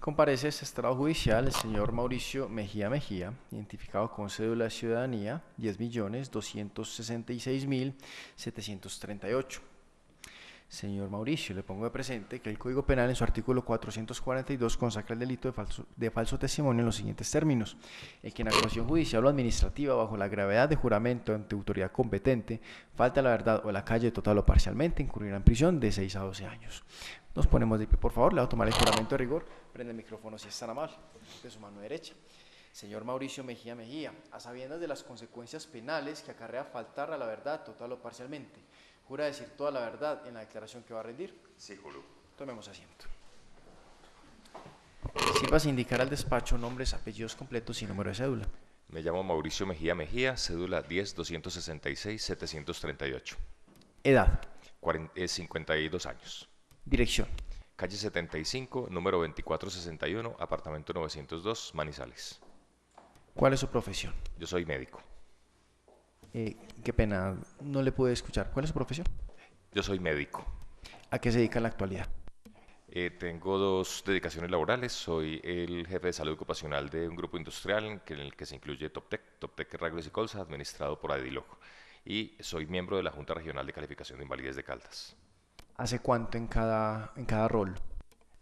Comparece este estrado judicial el señor Mauricio Mejía Mejía, identificado con cédula de ciudadanía 10.266.738. Señor Mauricio, le pongo de presente que el Código Penal en su artículo 442 consacra el delito de falso testimonio en los siguientes términos: el que en actuación judicial o administrativa bajo la gravedad de juramento ante autoridad competente falta la verdad o la calle total o parcialmente incurrirá en prisión de 6 a 12 años. Nos ponemos de pie, por favor, le voy a tomar el juramento de rigor. Prende el micrófono si es tan amable, de su mano derecha. Señor Mauricio Mejía Mejía, a sabiendas de las consecuencias penales que acarrea faltar a la verdad total o parcialmente, ¿jura decir toda la verdad en la declaración que va a rendir? Sí, juro. Tomemos asiento. Sírvase indicar al despacho nombres, apellidos completos y número de cédula. Me llamo Mauricio Mejía Mejía, cédula 10.266.738. Edad. 52 años. Dirección. Calle 75, número 2461, apartamento 902, Manizales. ¿Cuál es su profesión? Yo soy médico. Qué pena, no le pude escuchar. ¿Cuál es su profesión? Yo soy médico. ¿A qué se dedica en la actualidad? Tengo dos dedicaciones laborales. Soy el jefe de salud ocupacional de un grupo industrial en el que se incluye Toptec Ragles y Colza, administrado por Adiloco. Y soy miembro de la Junta Regional de Calificación de Invalidez de Caldas. ¿Hace cuánto en cada rol?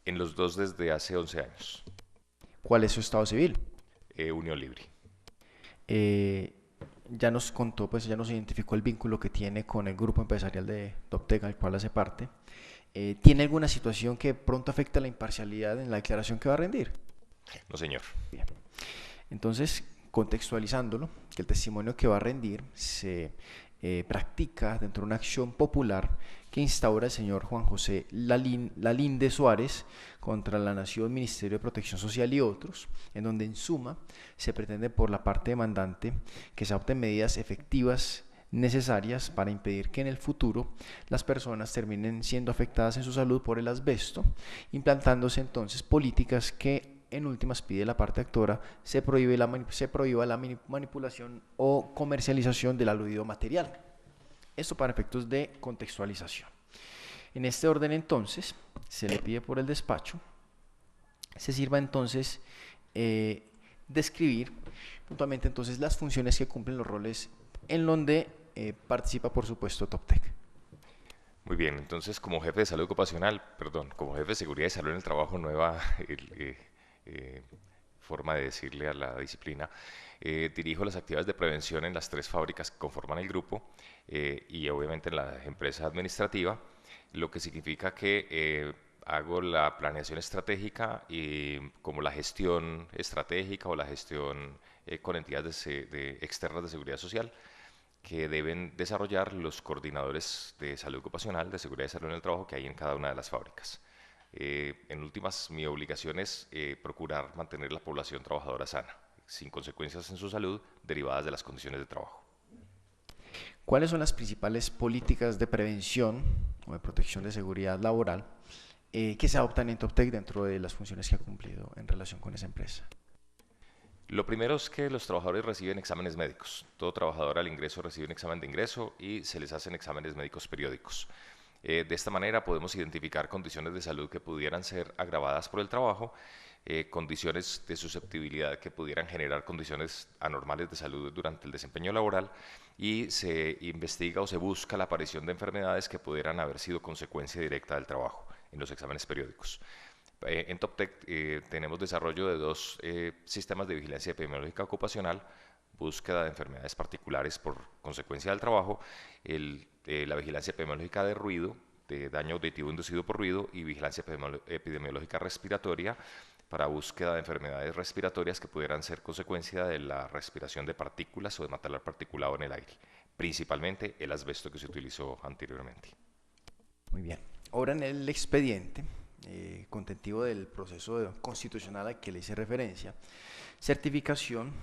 En los dos desde hace 11 años. ¿Cuál es su estado civil? Unión Libre. Ya nos contó, pues ya nos identificó el vínculo que tiene con el grupo empresarial de Toptec, al cual hace parte. ¿Tiene alguna situación que pronto afecte a la imparcialidad en la declaración que va a rendir? No, señor. Bien. Entonces, contextualizándolo, que el testimonio que va a rendir se practica dentro de una acción popular que instaura el señor Juan José Lalinde Suárez contra la Nación, Ministerio de Protección Social y otros, en donde en suma se pretende por la parte demandante que se adopten medidas efectivas necesarias para impedir que en el futuro las personas terminen siendo afectadas en su salud por el asbesto, implantándose entonces políticas que en últimas pide la parte actora se prohíba la manipulación o comercialización del aludido material. Esto para efectos de contextualización. En este orden entonces se le pide por el despacho se sirva entonces describir puntualmente entonces las funciones que cumplen los roles en donde participa por supuesto Toptec. Muy bien, entonces como jefe de salud ocupacional, como jefe de seguridad y salud en el trabajo, nueva forma de decirle a la disciplina, dirijo las actividades de prevención en las 3 fábricas que conforman el grupo y obviamente en la empresa administrativa, lo que significa que hago la planeación estratégica y como la gestión estratégica o la gestión con entidades externas de seguridad social que deben desarrollar los coordinadores de salud ocupacional, de seguridad y salud en el trabajo que hay en cada una de las fábricas. En últimas, mi obligación es procurar mantener la población trabajadora sana, sin consecuencias en su salud derivadas de las condiciones de trabajo. ¿Cuáles son las principales políticas de prevención o de protección de seguridad laboral que se adoptan en Toptec dentro de las funciones que ha cumplido en relación con esa empresa? Lo primero es que los trabajadores reciben exámenes médicos. Todo trabajador al ingreso recibe un examen de ingreso y se les hacen exámenes médicos periódicos. De esta manera podemos identificar condiciones de salud que pudieran ser agravadas por el trabajo, condiciones de susceptibilidad que pudieran generar condiciones anormales de salud durante el desempeño laboral y se investiga o se busca la aparición de enfermedades que pudieran haber sido consecuencia directa del trabajo en los exámenes periódicos. En Toptec tenemos desarrollo de 2 sistemas de vigilancia epidemiológica ocupacional, búsqueda de enfermedades particulares por consecuencia del trabajo, la vigilancia epidemiológica de ruido, de daño auditivo inducido por ruido, y vigilancia epidemiológica respiratoria para búsqueda de enfermedades respiratorias que pudieran ser consecuencia de la respiración de partículas o de material particulado en el aire, principalmente el asbesto que se utilizó anteriormente. Muy bien. Ahora en el expediente contentivo del proceso constitucional al que le hice referencia, certificación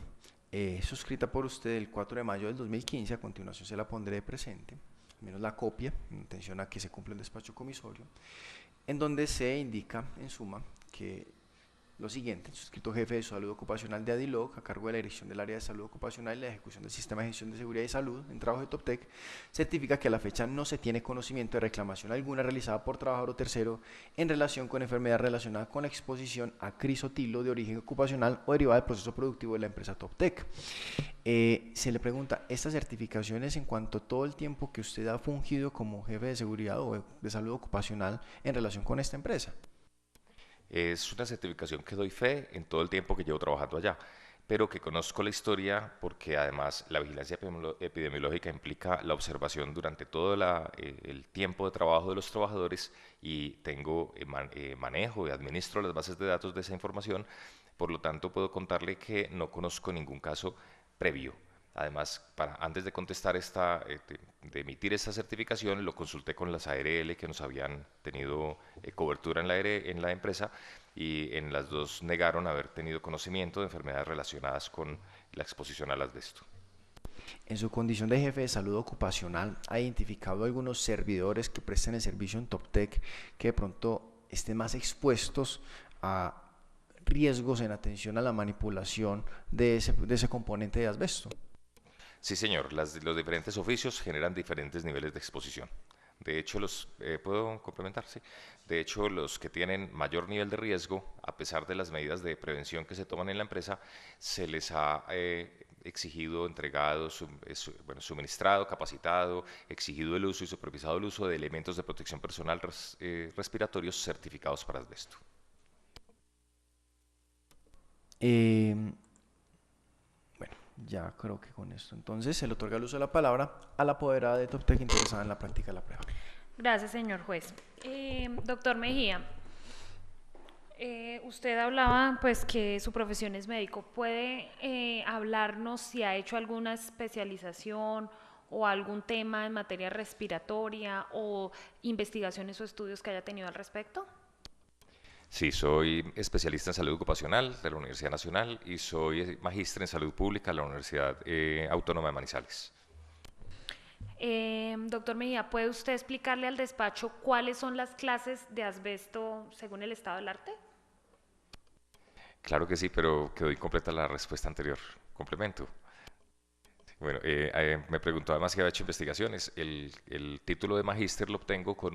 suscrita por usted el 4 de mayo del 2015, a continuación se la pondré de presente, al menos la copia, en atención a que se cumpla el despacho comisorio, en donde se indica en suma que lo siguiente: suscrito jefe de salud ocupacional de Adiloc, a cargo de la dirección del área de salud ocupacional y la ejecución del sistema de gestión de seguridad y salud en trabajo de Toptec, certifica que a la fecha no se tiene conocimiento de reclamación alguna realizada por trabajador o tercero en relación con enfermedad relacionada con la exposición a crisotilo de origen ocupacional o derivada del proceso productivo de la empresa Toptec. Se le pregunta, ¿estas certificaciones en cuanto a todo el tiempo que usted ha fungido como jefe de seguridad o de salud ocupacional en relación con esta empresa? Es una certificación que doy fe en todo el tiempo que llevo trabajando allá, pero que conozco la historia porque además la vigilancia epidemiológica implica la observación durante todo el tiempo de trabajo de los trabajadores y tengo manejo y administro las bases de datos de esa información. Por lo tanto, puedo contarle que no conozco ningún caso previo. Además, antes de contestar de emitir esta certificación, lo consulté con las ARL que nos habían tenido cobertura en la empresa, y en las dos negaron haber tenido conocimiento de enfermedades relacionadas con la exposición al asbesto. En su condición de jefe de salud ocupacional, ¿ha identificado algunos servidores que presten el servicio en Toptec que de pronto estén más expuestos a riesgos en atención a la manipulación de ese componente de asbesto? Sí, señor, los diferentes oficios generan diferentes niveles de exposición. De hecho, ¿puedo complementar? Sí. De hecho, los que tienen mayor nivel de riesgo, a pesar de las medidas de prevención que se toman en la empresa, se les ha exigido, entregado, suministrado, capacitado, exigido el uso y supervisado el uso de elementos de protección personal respiratorios certificados para asbesto. Bueno, ya creo que con esto entonces se le otorga el uso de la palabra a la apoderada de Toptec interesada en la práctica de la prueba. Gracias, señor juez. Doctor Mejía, usted hablaba pues que su profesión es médico. ¿Puede hablarnos si ha hecho alguna especialización o algún tema en materia respiratoria o investigaciones o estudios que haya tenido al respecto? Sí, soy especialista en salud ocupacional de la Universidad Nacional y soy magíster en salud pública de la Universidad Autónoma de Manizales. Doctor Mejía, ¿puede usted explicarle al despacho cuáles son las clases de asbesto según el estado del arte? Claro que sí, pero quedó incompleta la respuesta anterior. Complemento. Bueno, me preguntó además si había hecho investigaciones. El título de magíster lo obtengo con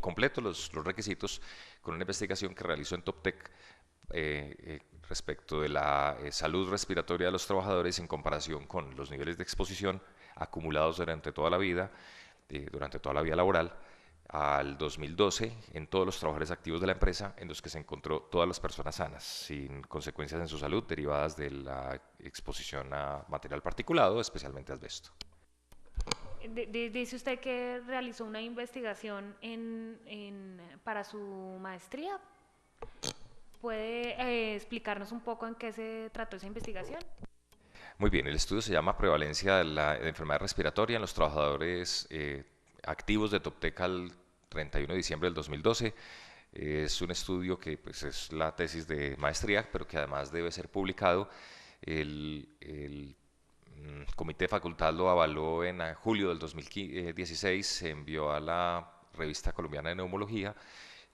completo los requisitos, con una investigación que realizó en Toptec respecto de la salud respiratoria de los trabajadores en comparación con los niveles de exposición acumulados durante toda la vida laboral, al 2012 en todos los trabajadores activos de la empresa, en los que se encontró todas las personas sanas, sin consecuencias en su salud derivadas de la exposición a material particulado, especialmente asbesto. Dice usted que realizó una investigación para su maestría. ¿Puede explicarnos un poco en qué se trató esa investigación? Muy bien, el estudio se llama Prevalencia de la enfermedad respiratoria en los trabajadores activos de Toptec al 31 de diciembre del 2012. Es un estudio que pues, es la tesis de maestría, pero que además debe ser publicado. El comité de facultad lo avaló en julio del 2016, se envió a la revista colombiana de neumología.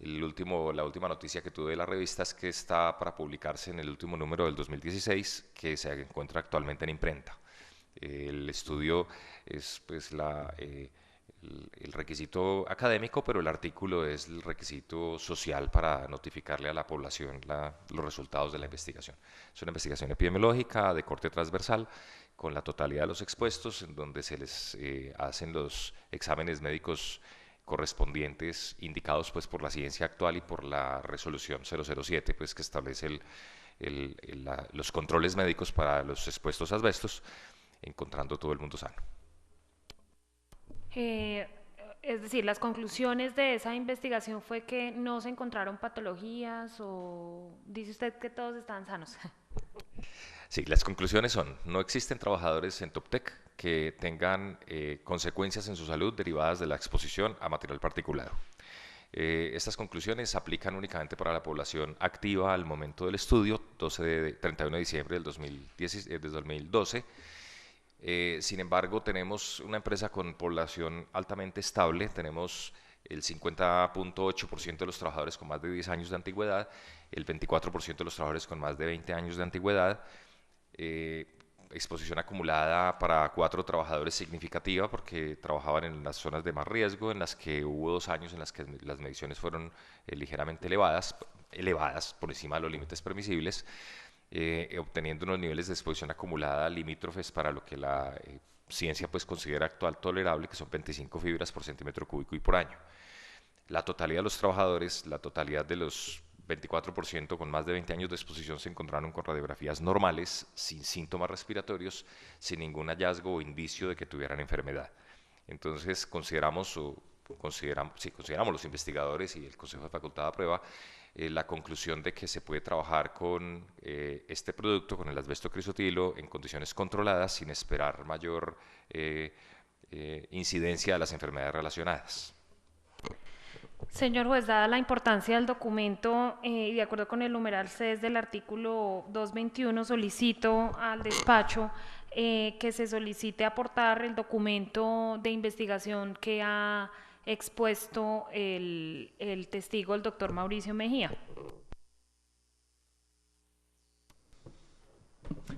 La última noticia que tuve de la revista es que está para publicarse en el último número del 2016, que se encuentra actualmente en imprenta. El estudio es pues el requisito académico, pero el artículo es el requisito social para notificarle a la población los resultados de la investigación. Es una investigación epidemiológica de corte transversal con la totalidad de los expuestos, en donde se les hacen los exámenes médicos correspondientes indicados pues por la ciencia actual y por la resolución 007 pues que establece los controles médicos para los expuestos a asbestos, encontrando todo el mundo sano. Es decir, las conclusiones de esa investigación fue que no se encontraron patologías, o dice usted que todos están sanos. Sí, las conclusiones son: no existen trabajadores en Toptec que tengan consecuencias en su salud derivadas de la exposición a material particulado. Estas conclusiones se aplican únicamente para la población activa al momento del estudio, 31 de diciembre del 2012. Sin embargo, tenemos una empresa con población altamente estable, tenemos el 50.8% de los trabajadores con más de 10 años de antigüedad, el 24% de los trabajadores con más de 20 años de antigüedad, exposición acumulada para 4 trabajadores significativa porque trabajaban en las zonas de más riesgo, en las que hubo 2 años en las que las mediciones fueron ligeramente elevadas por encima de los límites permisibles, obteniendo unos niveles de exposición acumulada limítrofes para lo que la ciencia pues considera actual tolerable, que son 25 fibras por centímetro cúbico y por año. La totalidad de los trabajadores, la totalidad de los 24% con más de 20 años de exposición se encontraron con radiografías normales, sin síntomas respiratorios, sin ningún hallazgo o indicio de que tuvieran enfermedad. Entonces consideramos los investigadores y el Consejo de Facultad de Prueba la conclusión de que se puede trabajar con este producto, con el asbesto crisotilo, en condiciones controladas sin esperar mayor incidencia de las enfermedades relacionadas. Señor juez, dada la importancia del documento y de acuerdo con el numeral 6 del artículo 221, solicito al despacho que se solicite aportar el documento de investigación que ha expuesto el testigo, el doctor Mauricio Mejía.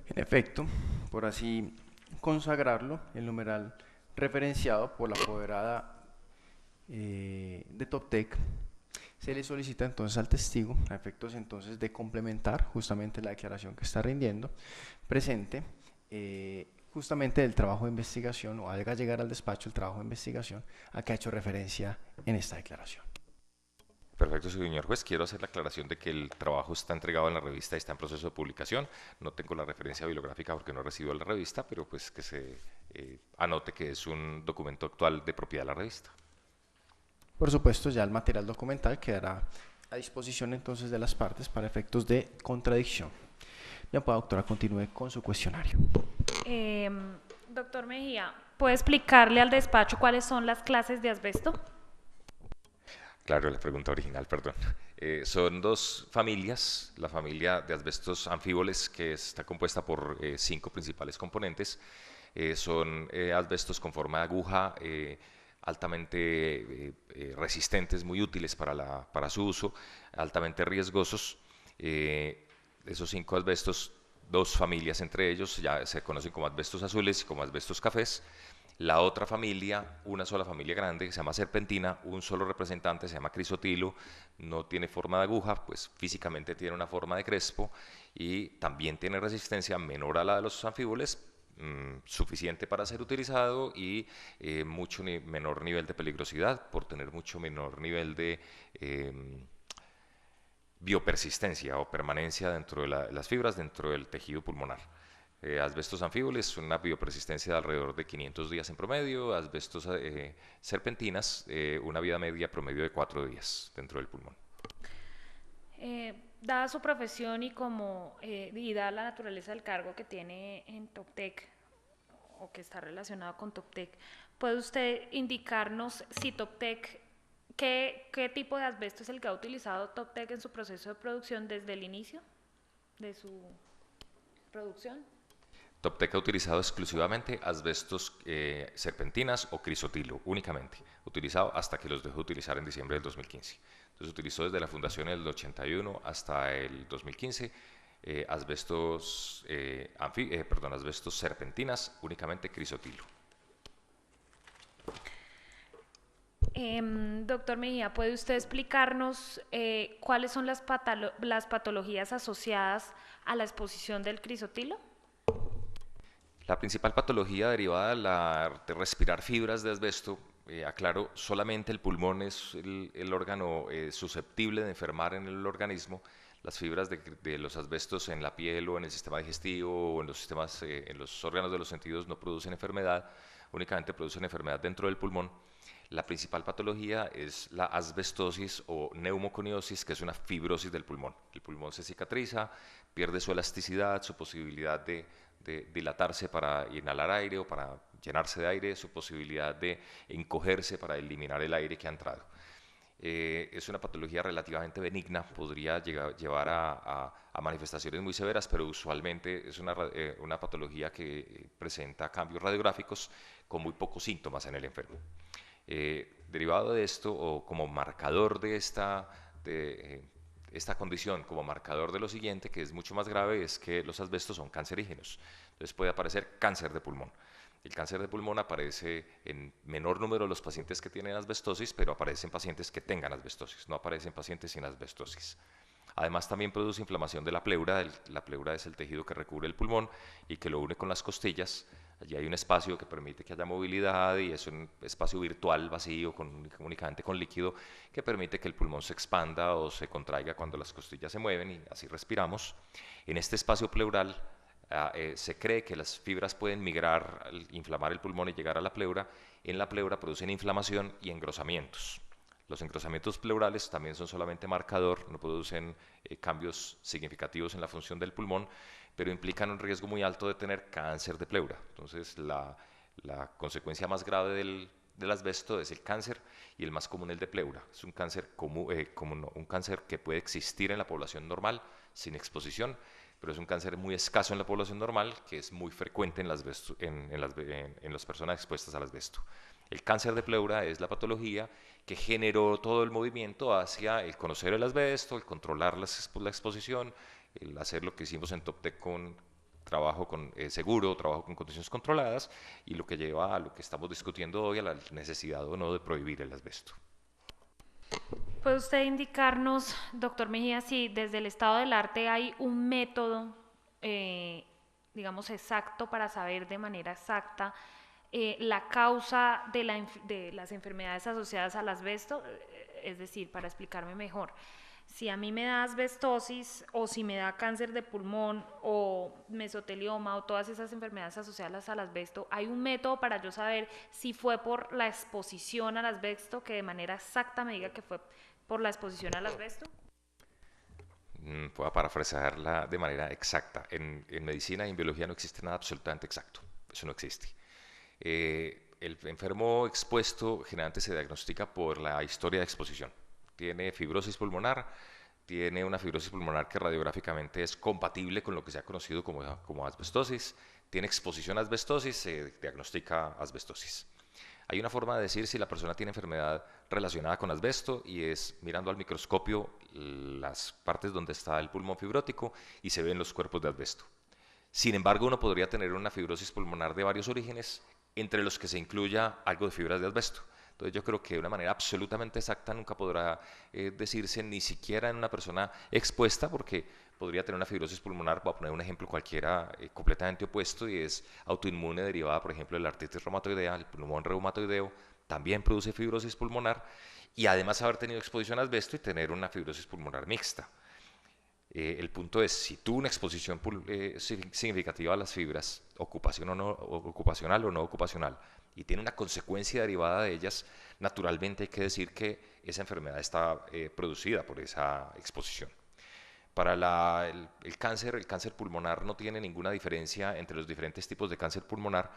En efecto, por así consagrarlo, el numeral referenciado por la apoderada de Toptec, se le solicita entonces al testigo, a efectos entonces de complementar justamente la declaración que está rindiendo, presente justamente del trabajo de investigación, o haga llegar al despacho el trabajo de investigación a que ha hecho referencia en esta declaración. Perfecto, señor juez. Quiero hacer la aclaración de que el trabajo está entregado en la revista y está en proceso de publicación. No tengo la referencia bibliográfica porque no he recibido la revista, pero pues que se anote que es un documento actual de propiedad de la revista. Por supuesto, ya el material documental quedará a disposición entonces de las partes para efectos de contradicción. Ya pueda, doctora, continúe con su cuestionario. Doctor Mejía, ¿puede explicarle al despacho cuáles son las clases de asbesto? Claro, la pregunta original, perdón. Son 2 familias, la familia de asbestos anfíboles, que está compuesta por 5 principales componentes. Son asbestos con forma de aguja, altamente resistentes, muy útiles para su uso, altamente riesgosos. Esos 5 asbestos, 2 familias entre ellos, ya se conocen como asbestos azules y como asbestos cafés. La otra familia, una sola familia grande, que se llama serpentina, un solo representante, se llama crisotilo, no tiene forma de aguja, pues físicamente tiene una forma de crespo y también tiene resistencia menor a la de los anfíboles, suficiente para ser utilizado y mucho menor nivel de peligrosidad por tener mucho menor nivel de biopersistencia o permanencia dentro de las fibras dentro del tejido pulmonar. Asbestos anfíboles, una biopersistencia de alrededor de 500 días en promedio, asbestos serpentinas, una vida media promedio de 4 días dentro del pulmón. Dada su profesión y dada la naturaleza del cargo que tiene en Toptec o que está relacionado con Toptec, ¿puede usted indicarnos si Toptec, qué tipo de asbesto es el que ha utilizado Toptec en su proceso de producción desde el inicio de su producción? Toptec ha utilizado exclusivamente asbestos serpentinas o crisotilo, únicamente, utilizado hasta que los dejó utilizar en diciembre del 2015. Entonces utilizó desde la fundación del 81 hasta el 2015 asbestos serpentinas, únicamente crisotilo. Doctor Mejía, ¿puede usted explicarnos cuáles son las patologías asociadas a la exposición del crisotilo? La principal patología derivada de respirar fibras de asbesto, aclaro, solamente el pulmón es el órgano susceptible de enfermar en el organismo. Las fibras de los asbestos en la piel o en el sistema digestivo o en los órganos de los sentidos no producen enfermedad, únicamente producen enfermedad dentro del pulmón. La principal patología es la asbestosis o neumoconiosis, que es una fibrosis del pulmón. El pulmón se cicatriza, pierde su elasticidad, su posibilidad de dilatarse para inhalar aire o para llenarse de aire, su posibilidad de encogerse para eliminar el aire que ha entrado. Es una patología relativamente benigna, podría llevar a manifestaciones muy severas, pero usualmente es una patología que presenta cambios radiográficos con muy pocos síntomas en el enfermo. Derivado de esto, o como marcador de esta condición, como marcador de lo siguiente, que es mucho más grave, es que los asbestos son cancerígenos. Entonces puede aparecer cáncer de pulmón. El cáncer de pulmón aparece en menor número de los pacientes que tienen asbestosis, pero aparece en pacientes que tengan asbestosis, no aparece en pacientes sin asbestosis. Además, también produce inflamación de la pleura. La pleura es el tejido que recubre el pulmón y que lo une con las costillas. Allí hay un espacio que permite que haya movilidad y es un espacio virtual vacío, únicamente con líquido, que permite que el pulmón se expanda o se contraiga cuando las costillas se mueven y así respiramos. En este espacio pleural se cree que las fibras pueden migrar, inflamar el pulmón y llegar a la pleura. En la pleura producen inflamación y engrosamientos. Los engrosamientos pleurales también son solamente marcador, no producen cambios significativos en la función del pulmón, pero implican un riesgo muy alto de tener cáncer de pleura. Entonces, la consecuencia más grave del asbesto es el cáncer y el más común el de pleura. Es un cáncer un cáncer que puede existir en la población normal sin exposición, pero es un cáncer muy escaso en la población normal que es muy frecuente en las personas expuestas al asbesto. El cáncer de pleura es la patología que generó todo el movimiento hacia el conocer el asbesto, el controlar la exposición, el hacer lo que hicimos en TopTech con trabajo con seguro, trabajo con condiciones controladas, y lo que lleva a lo que estamos discutiendo hoy, a la necesidad o no de prohibir el asbesto. ¿Puede usted indicarnos, doctor Mejía, si desde el estado del arte hay un método, digamos, exacto para saber de manera exacta la causa de las enfermedades asociadas al asbesto? Es decir, para explicarme mejor, si a mí me da asbestosis o si me da cáncer de pulmón o mesotelioma o todas esas enfermedades asociadas al asbesto, ¿hay un método para yo saber si fue por la exposición al asbesto, que de manera exacta me diga que fue por la exposición al asbesto? Puedo parafrasearla de manera exacta. En medicina y en biología no existe nada absolutamente exacto. Eso no existe. El enfermo expuesto generalmente se diagnostica por la historia de exposición. Tiene fibrosis pulmonar, tiene una fibrosis pulmonar que radiográficamente es compatible con lo que se ha conocido como asbestosis, tiene exposición a asbestosis, se diagnostica asbestosis. Hay una forma de decir si la persona tiene enfermedad relacionada con asbesto y es mirando al microscopio las partes donde está el pulmón fibrótico y se ven los cuerpos de asbesto. Sin embargo, uno podría tener una fibrosis pulmonar de varios orígenes, entre los que se incluya algo de fibras de asbesto. Entonces yo creo que de una manera absolutamente exacta nunca podrá decirse ni siquiera en una persona expuesta, porque podría tener una fibrosis pulmonar, voy a poner un ejemplo cualquiera completamente opuesto, y es autoinmune derivada, por ejemplo, de la artritis reumatoidea. El pulmón reumatoideo también produce fibrosis pulmonar, y además haber tenido exposición a asbesto y tener una fibrosis pulmonar mixta. El punto es, si tuvo una exposición significativa a las fibras, ocupacional o no ocupacional, y tiene una consecuencia derivada de ellas, naturalmente hay que decir que esa enfermedad está producida por esa exposición. Para el cáncer pulmonar no tiene ninguna diferencia entre los diferentes tipos de cáncer pulmonar.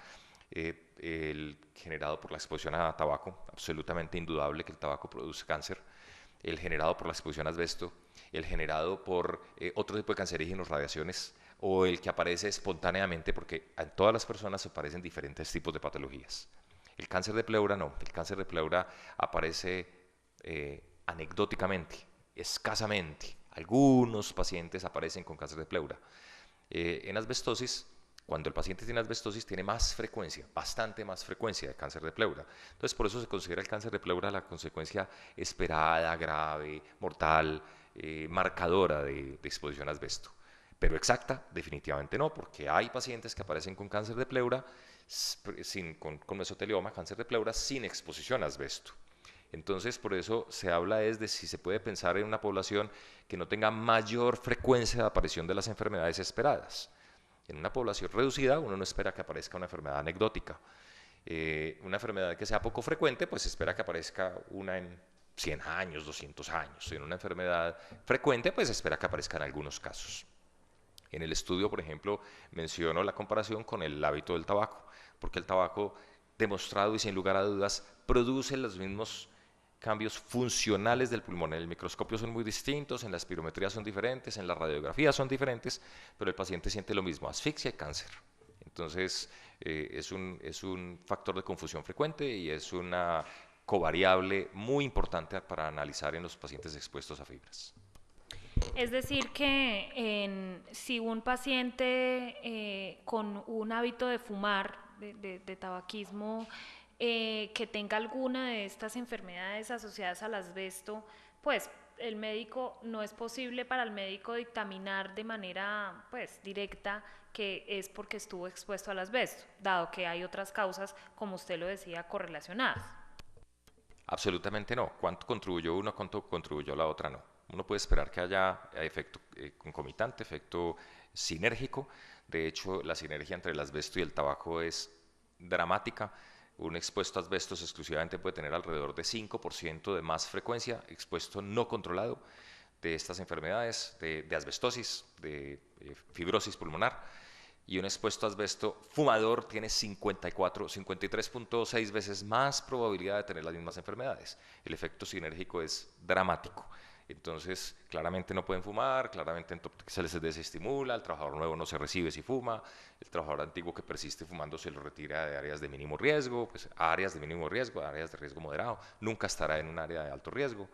El generado por la exposición a tabaco, absolutamente indudable que el tabaco produce cáncer. El generado por la exposición a asbesto, el generado por otro tipo de cancerígenos, radiaciones, o el que aparece espontáneamente, porque en todas las personas aparecen diferentes tipos de patologías. El cáncer de pleura no, el cáncer de pleura aparece anecdóticamente, escasamente. Algunos pacientes aparecen con cáncer de pleura. En asbestosis, cuando el paciente tiene asbestosis, tiene más frecuencia, bastante más frecuencia de cáncer de pleura. Entonces, por eso se considera el cáncer de pleura la consecuencia esperada, grave, mortal, marcadora de exposición a asbesto. Pero definitivamente no, porque hay pacientes que aparecen con cáncer de pleura, con mesotelioma, cáncer de pleura, sin exposición a asbesto. Entonces, por eso se habla de si se puede pensar en una población que no tenga mayor frecuencia de aparición de las enfermedades esperadas. En una población reducida, uno no espera que aparezca una enfermedad anecdótica. Una enfermedad que sea poco frecuente, pues se espera que aparezca una en 100 años, 200 años. En una enfermedad frecuente, pues se espera que aparezca en algunos casos. En el estudio, por ejemplo, menciono la comparación con el hábito del tabaco, porque el tabaco, demostrado y sin lugar a dudas, produce los mismos cambios funcionales del pulmón. En el microscopio son muy distintos, en la espirometría son diferentes, en la radiografía son diferentes, pero el paciente siente lo mismo, asfixia y cáncer. Entonces, es un factor de confusión frecuente y es una covariable muy importante para analizar en los pacientes expuestos a fibras. Es decir, que si un paciente con un hábito de fumar, de tabaquismo, que tenga alguna de estas enfermedades asociadas al asbesto, pues el médico, no es posible para el médico dictaminar de manera pues directa que es porque estuvo expuesto al asbesto, dado que hay otras causas, como usted lo decía, correlacionadas. Absolutamente no. ¿Cuánto contribuyó uno, cuánto contribuyó la otra? No. Uno puede esperar que haya efecto concomitante, efecto sinérgico. De hecho, la sinergia entre el asbesto y el tabaco es dramática. Un expuesto a asbestos exclusivamente puede tener alrededor de 5% de más frecuencia, expuesto no controlado, de estas enfermedades, de asbestosis, de fibrosis pulmonar. Y un expuesto a asbesto fumador tiene 53.6 veces más probabilidad de tener las mismas enfermedades. El efecto sinérgico es dramático. Entonces, claramente no pueden fumar, claramente se les desestimula, el trabajador nuevo no se recibe si fuma, el trabajador antiguo que persiste fumando se lo retira de áreas de mínimo riesgo, pues a áreas de mínimo riesgo, a áreas de riesgo moderado, nunca estará en un área de alto riesgo.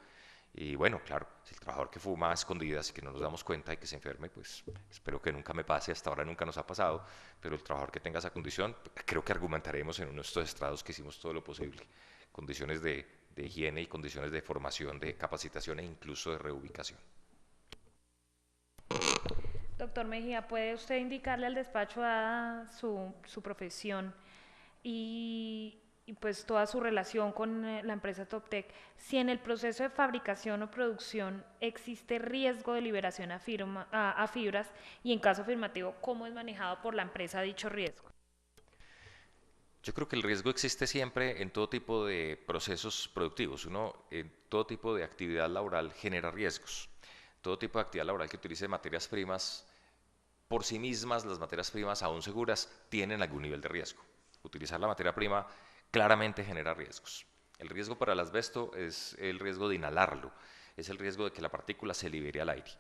Y bueno, claro, si el trabajador que fuma a escondidas y que no nos damos cuenta y que se enferme, pues espero que nunca me pase, hasta ahora nunca nos ha pasado, pero el trabajador que tenga esa condición, creo que argumentaremos en uno de estos estrados que hicimos todo lo posible, condiciones de higiene y condiciones de formación, de capacitación e incluso de reubicación. Doctor Mejía, ¿puede usted indicarle al despacho dada su profesión y pues toda su relación con la empresa Toptec, si en el proceso de fabricación o producción existe riesgo de liberación a fibras y en caso afirmativo, cómo es manejado por la empresa dicho riesgo? Yo creo que el riesgo existe siempre en todo tipo de procesos productivos. Uno, en todo tipo de actividad laboral genera riesgos. Todo tipo de actividad laboral que utilice materias primas, por sí mismas las materias primas aún seguras tienen algún nivel de riesgo. Utilizar la materia prima claramente genera riesgos. El riesgo para el asbesto es el riesgo de inhalarlo, es el riesgo de que la partícula se libere al aire.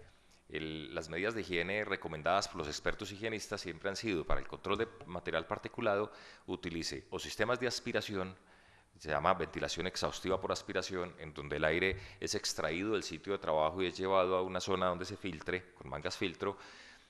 Las medidas de higiene recomendadas por los expertos higienistas siempre han sido para el control de material particulado, utilice o sistemas de aspiración, se llama ventilación exhaustiva por aspiración, en donde el aire es extraído del sitio de trabajo y es llevado a una zona donde se filtre con mangas filtro,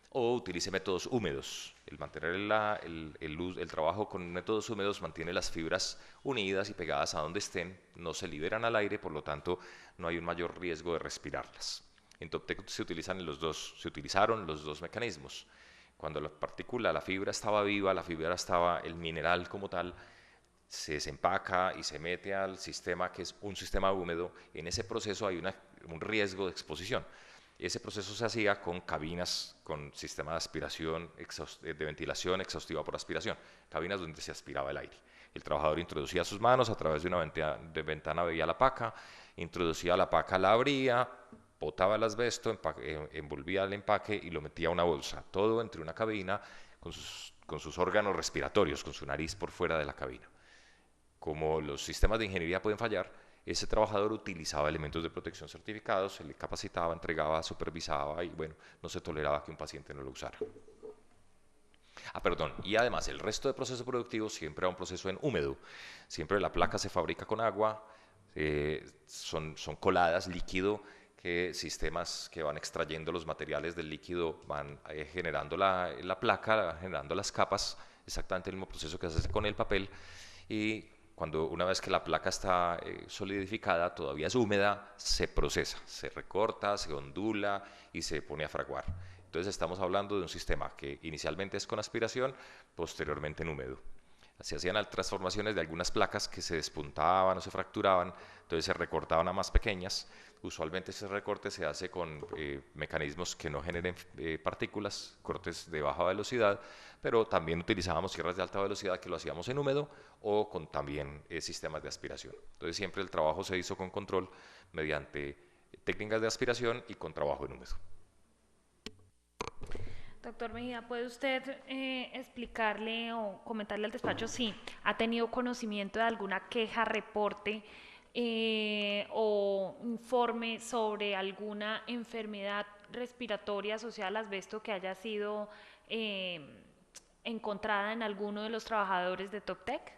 o utilice métodos húmedos. El mantener el trabajo con métodos húmedos mantiene las fibras unidas y pegadas a donde estén, no se liberan al aire, por lo tanto no hay un mayor riesgo de respirarlas. En Toptec se utilizaron los dos mecanismos. Cuando la partícula, la fibra estaba viva, el mineral como tal, se desempaca y se mete al sistema que es un sistema húmedo. En ese proceso hay un riesgo de exposición. Ese proceso se hacía con cabinas con sistema de aspiración, de ventilación exhaustiva por aspiración, cabinas donde se aspiraba el aire. El trabajador introducía sus manos a través de una ventana, veía la paca, introducía la paca, la abría, botaba el asbesto, envolvía el empaque y lo metía a una bolsa, todo entre una cabina con sus órganos respiratorios, con su nariz por fuera de la cabina. Como los sistemas de ingeniería pueden fallar, ese trabajador utilizaba elementos de protección certificados, se le capacitaba, entregaba, supervisaba y bueno, no se toleraba que un paciente no lo usara. Perdón, y además el resto de proceso productivo siempre era un proceso en húmedo. Siempre la placa se fabrica con agua, son coladas, líquido, que sistemas que van extrayendo los materiales del líquido van generando la placa, generando las capas, exactamente el mismo proceso que se hace con el papel. Y una vez que la placa está solidificada, todavía es húmeda, se procesa, se recorta, se ondula y se pone a fraguar. Entonces estamos hablando de un sistema que inicialmente es con aspiración, posteriormente en húmedo. Se hacían transformaciones de algunas placas que se despuntaban o se fracturaban, entonces se recortaban a más pequeñas. Usualmente ese recorte se hace con mecanismos que no generen partículas, cortes de baja velocidad, pero también utilizábamos sierras de alta velocidad que lo hacíamos en húmedo o con también sistemas de aspiración. Entonces siempre el trabajo se hizo con control mediante técnicas de aspiración y con trabajo en húmedo. Doctor Mejía, ¿puede usted explicarle o comentarle al despacho si ha tenido conocimiento de alguna queja, reporte o informe sobre alguna enfermedad respiratoria asociada al asbesto que haya sido encontrada en alguno de los trabajadores de Toptec?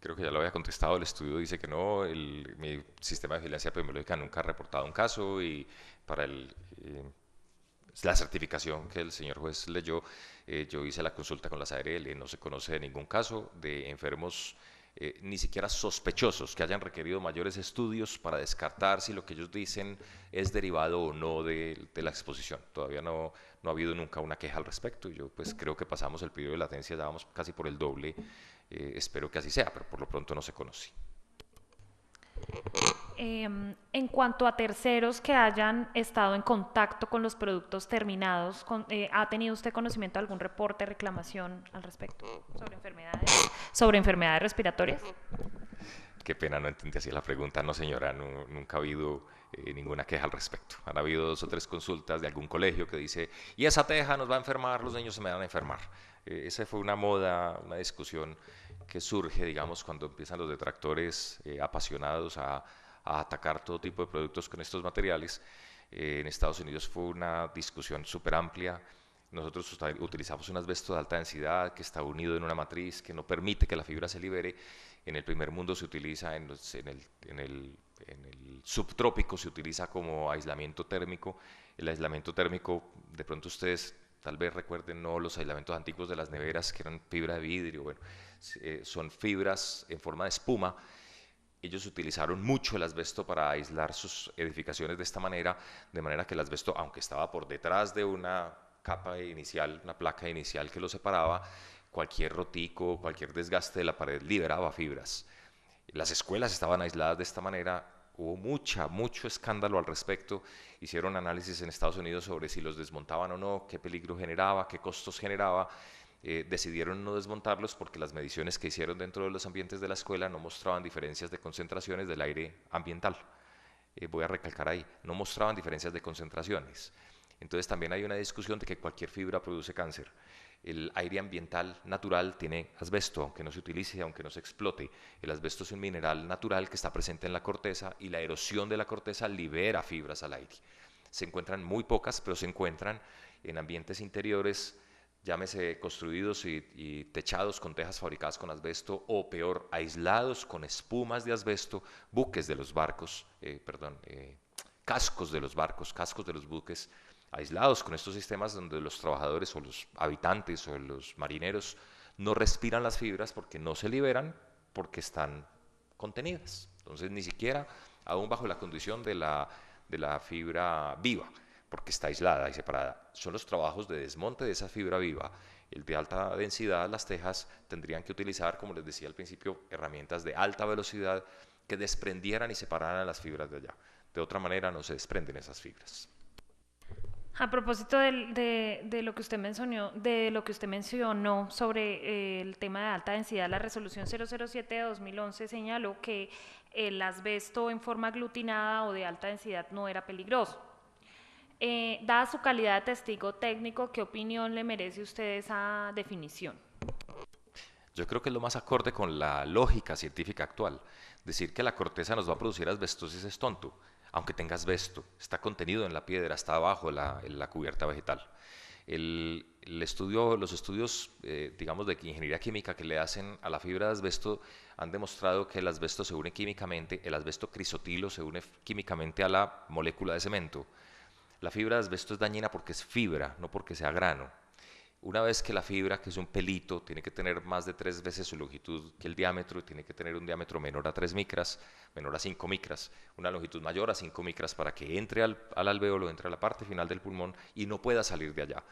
Creo que ya lo había contestado, el estudio dice que no, mi sistema de vigilancia epidemiológica nunca ha reportado un caso y para la certificación que el señor juez leyó, yo hice la consulta con las ARL, no se conoce de ningún caso de enfermos ni siquiera sospechosos que hayan requerido mayores estudios para descartar si lo que ellos dicen es derivado o no de la exposición. Todavía no ha habido nunca una queja al respecto. Yo pues creo que pasamos el periodo de latencia, ya vamos casi por el doble. Espero que así sea, pero por lo pronto no se conoce. En cuanto a terceros que hayan estado en contacto con los productos terminados, ¿ha tenido usted conocimiento de algún reporte, reclamación al respecto sobre enfermedades respiratorias? Qué pena, no entendí así la pregunta. No, señora, nunca ha habido ninguna queja al respecto. Han habido 2 o 3 consultas de algún colegio que dice, y esa teja nos va a enfermar, los niños se me van a enfermar. Esa fue una moda, una discusión que surge, digamos, cuando empiezan los detractores apasionados a atacar todo tipo de productos con estos materiales. En Estados Unidos fue una discusión súper amplia. Nosotros utilizamos un asbesto de alta densidad que está unido en una matriz que no permite que la fibra se libere. En el primer mundo se utiliza, en el subtrópico se utiliza como aislamiento térmico. El aislamiento térmico, de pronto ustedes tal vez recuerden, no los aislamientos antiguos de las neveras que eran fibra de vidrio, bueno, son fibras en forma de espuma. Ellos utilizaron mucho el asbesto para aislar sus edificaciones de manera que el asbesto, aunque estaba por detrás de una capa inicial, una placa inicial que lo separaba, cualquier rotico, cualquier desgaste de la pared liberaba fibras. Las escuelas estaban aisladas de esta manera, hubo mucho escándalo al respecto, hicieron análisis en Estados Unidos sobre si los desmontaban o no, qué peligro generaba, qué costos generaba. Decidieron no desmontarlos porque las mediciones que hicieron dentro de los ambientes de la escuela no mostraban diferencias de concentraciones del aire ambiental. Voy a recalcar ahí, no mostraban diferencias de concentraciones. Entonces también hay una discusión de que cualquier fibra produce cáncer. El aire ambiental natural tiene asbesto, aunque no se utilice, aunque no se explote. El asbesto es un mineral natural que está presente en la corteza y la erosión de la corteza libera fibras al aire. Se encuentran muy pocas, pero se encuentran en ambientes interiores, llámese construidos y techados con tejas fabricadas con asbesto, o peor, aislados con espumas de asbesto, buques de los barcos, cascos de los barcos, cascos de los buques, aislados con estos sistemas donde los trabajadores o los habitantes o los marineros no respiran las fibras porque no se liberan, porque están contenidas. Entonces ni siquiera, aún bajo la condición de la fibra viva, porque está aislada y separada, son los trabajos de desmonte de esa fibra viva. El de alta densidad, las tejas tendrían que utilizar, como les decía al principio, herramientas de alta velocidad que desprendieran y separaran las fibras de allá. De otra manera no se desprenden esas fibras. A propósito de lo que usted mencionó sobre el tema de alta densidad, la resolución 007 de 2011 señaló que el asbesto en forma aglutinada o de alta densidad no era peligroso. Dada su calidad de testigo técnico, ¿qué opinión le merece usted esa definición? Yo creo que es lo más acorde con la lógica científica actual. Decir que la corteza nos va a producir asbestosis es tonto, aunque tenga asbesto, está contenido en la piedra, está abajo en la cubierta vegetal. Los estudios, digamos, de ingeniería química que le hacen a la fibra de asbesto han demostrado que el asbesto se une químicamente, el asbesto crisotilo se une químicamente a la molécula de cemento. La fibra de asbesto es dañina porque es fibra, no porque sea grano. Una vez que la fibra, que es un pelito, tiene que tener más de 3 veces su longitud que el diámetro, tiene que tener un diámetro menor a 3 micras, menor a 5 micras, una longitud mayor a 5 micras para que entre al alvéolo, entre a la parte final del pulmón y no pueda salir de allá.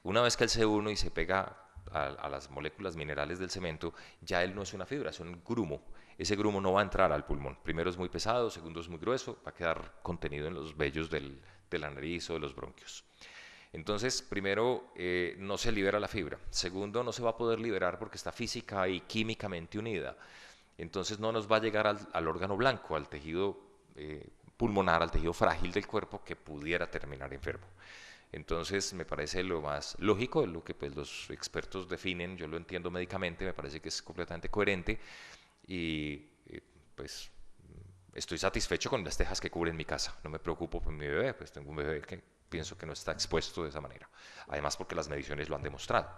Una vez que él se une y se pega a las moléculas minerales del cemento, ya él no es una fibra, es un grumo. Ese grumo no va a entrar al pulmón. Primero es muy pesado, segundo es muy grueso, va a quedar contenido en los vellos de la nariz o de los bronquios. Entonces, primero, no se libera la fibra. Segundo, no se va a poder liberar porque está física y químicamente unida. Entonces, no nos va a llegar al órgano blanco, al tejido pulmonar, al tejido frágil del cuerpo que pudiera terminar enfermo. Entonces, me parece lo más lógico, lo que pues, los expertos definen, yo lo entiendo médicamente, me parece que es completamente coherente y pues estoy satisfecho con las tejas que cubren mi casa. No me preocupo por mi bebé, pues tengo un bebé que pienso que no está expuesto de esa manera. Además porque las mediciones lo han demostrado.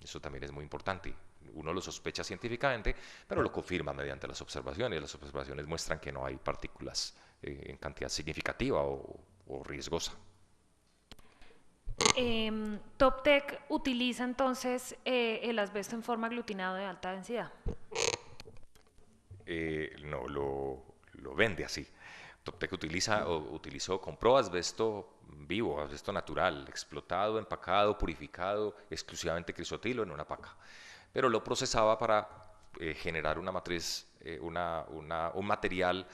Eso también es muy importante. Uno lo sospecha científicamente, pero lo confirma mediante las observaciones. Las observaciones muestran que no hay partículas en cantidad significativa o riesgosa. TopTech utiliza entonces el asbesto en forma aglutinado de alta densidad. No, lo vende así. TopTech compró asbesto vivo, asbesto natural, explotado, empacado, purificado, exclusivamente crisotilo en una paca. Pero lo procesaba para generar una matriz, un material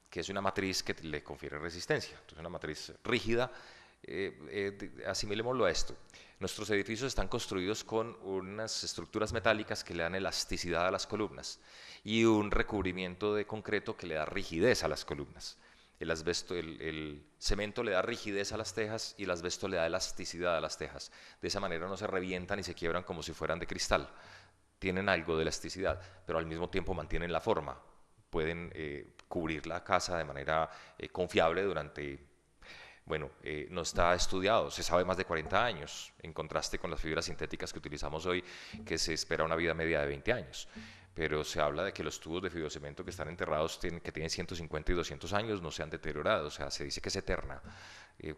que es una matriz que le confiere resistencia. Entonces, una matriz rígida. Asimilémoslo a esto. Nuestros edificios están construidos con unas estructuras metálicas que le dan elasticidad a las columnas y un recubrimiento de concreto que le da rigidez a las columnas. El cemento le da rigidez a las tejas y el asbesto le da elasticidad a las tejas. De esa manera no se revientan y se quiebran como si fueran de cristal. Tienen algo de elasticidad, pero al mismo tiempo mantienen la forma. Pueden cubrir la casa de manera confiable durante... Bueno, no está estudiado, se sabe más de 40 años, en contraste con las fibras sintéticas que utilizamos hoy, que se espera una vida media de 20 años. Pero se habla de que los tubos de fibrocemento que están enterrados, que tienen 150 y 200 años, no se han deteriorado, o sea, se dice que es eterna.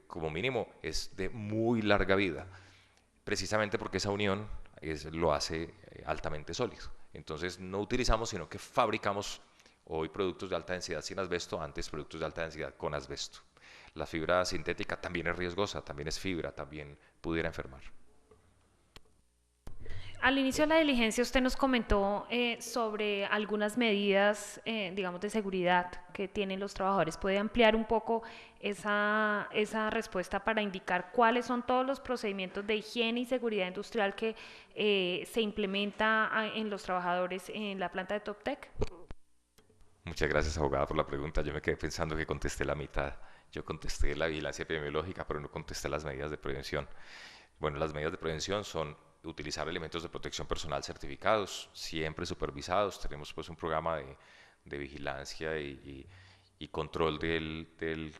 Como mínimo, es de muy larga vida, precisamente porque esa unión lo hace altamente sólido. Entonces, no utilizamos, sino que fabricamos hoy productos de alta densidad sin asbesto, antes productos de alta densidad con asbesto. La fibra sintética también es riesgosa, también es fibra, también pudiera enfermar. Al inicio de la diligencia usted nos comentó sobre algunas medidas, digamos, de seguridad que tienen los trabajadores. ¿Puede ampliar un poco esa respuesta para indicar cuáles son todos los procedimientos de higiene y seguridad industrial que se implementa en los trabajadores en la planta de TopTech? Muchas gracias, abogada, por la pregunta. Yo me quedé pensando que contesté la mitad. Yo contesté la vigilancia epidemiológica, pero no contesté las medidas de prevención. Bueno, las medidas de prevención son utilizar elementos de protección personal certificados, siempre supervisados. Tenemos pues un programa de vigilancia y control del